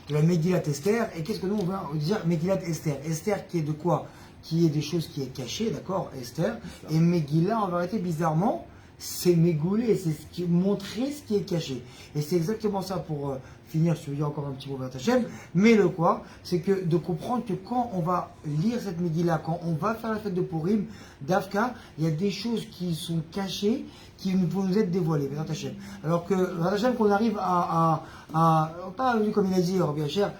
la Megillat Esther. Et qu'est-ce que nous, on va dire Megillat Esther? Esther qui est de quoi? Qui est des choses qui est cachées, d'accord, Esther. Et Megillah, en vérité, bizarrement, c'est Mégoulé, c'est montrer ce qui est caché. Et c'est exactement ça pour finir, je vais dire encore un petit mot vers Hachem. Mais le quoi, c'est que de comprendre que quand on va lire cette Megillah, quand on va faire la fête de Purim, d'Afka, il y a des choses qui sont cachées, qui vont nous être dévoilées, vers Hachem. Alors que, vers Hachem, qu'on arrive pas comme il a dit, bien cher,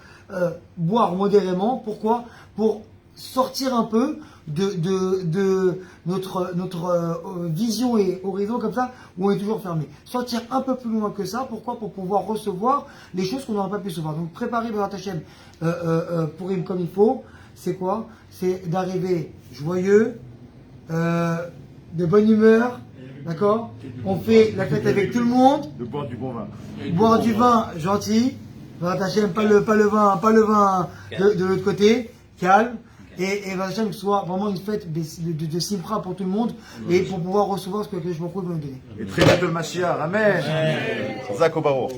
boire modérément, pourquoi? Pour sortir un peu de notre vision et horizon comme ça, où on est toujours fermé. Sortir un peu plus loin que ça, pourquoi? Pour pouvoir recevoir les choses qu'on n'aura pas pu recevoir. Donc préparer Bezrat Hashem Purim comme il faut, c'est quoi? C'est d'arriver joyeux, de bonne humeur, d'accord? On fait la fête avec tout le monde. De boire du bon vin. Boire du vin gentil, Bezrat Hashem, pas le vin de l'autre côté, calme. Et Hachem, que ce soit vraiment une fête de Simcha pour tout le monde et pour pouvoir recevoir ce que je me trouve nous donner. Et très bientôt le Mashiach. Amen. Zak Obaro.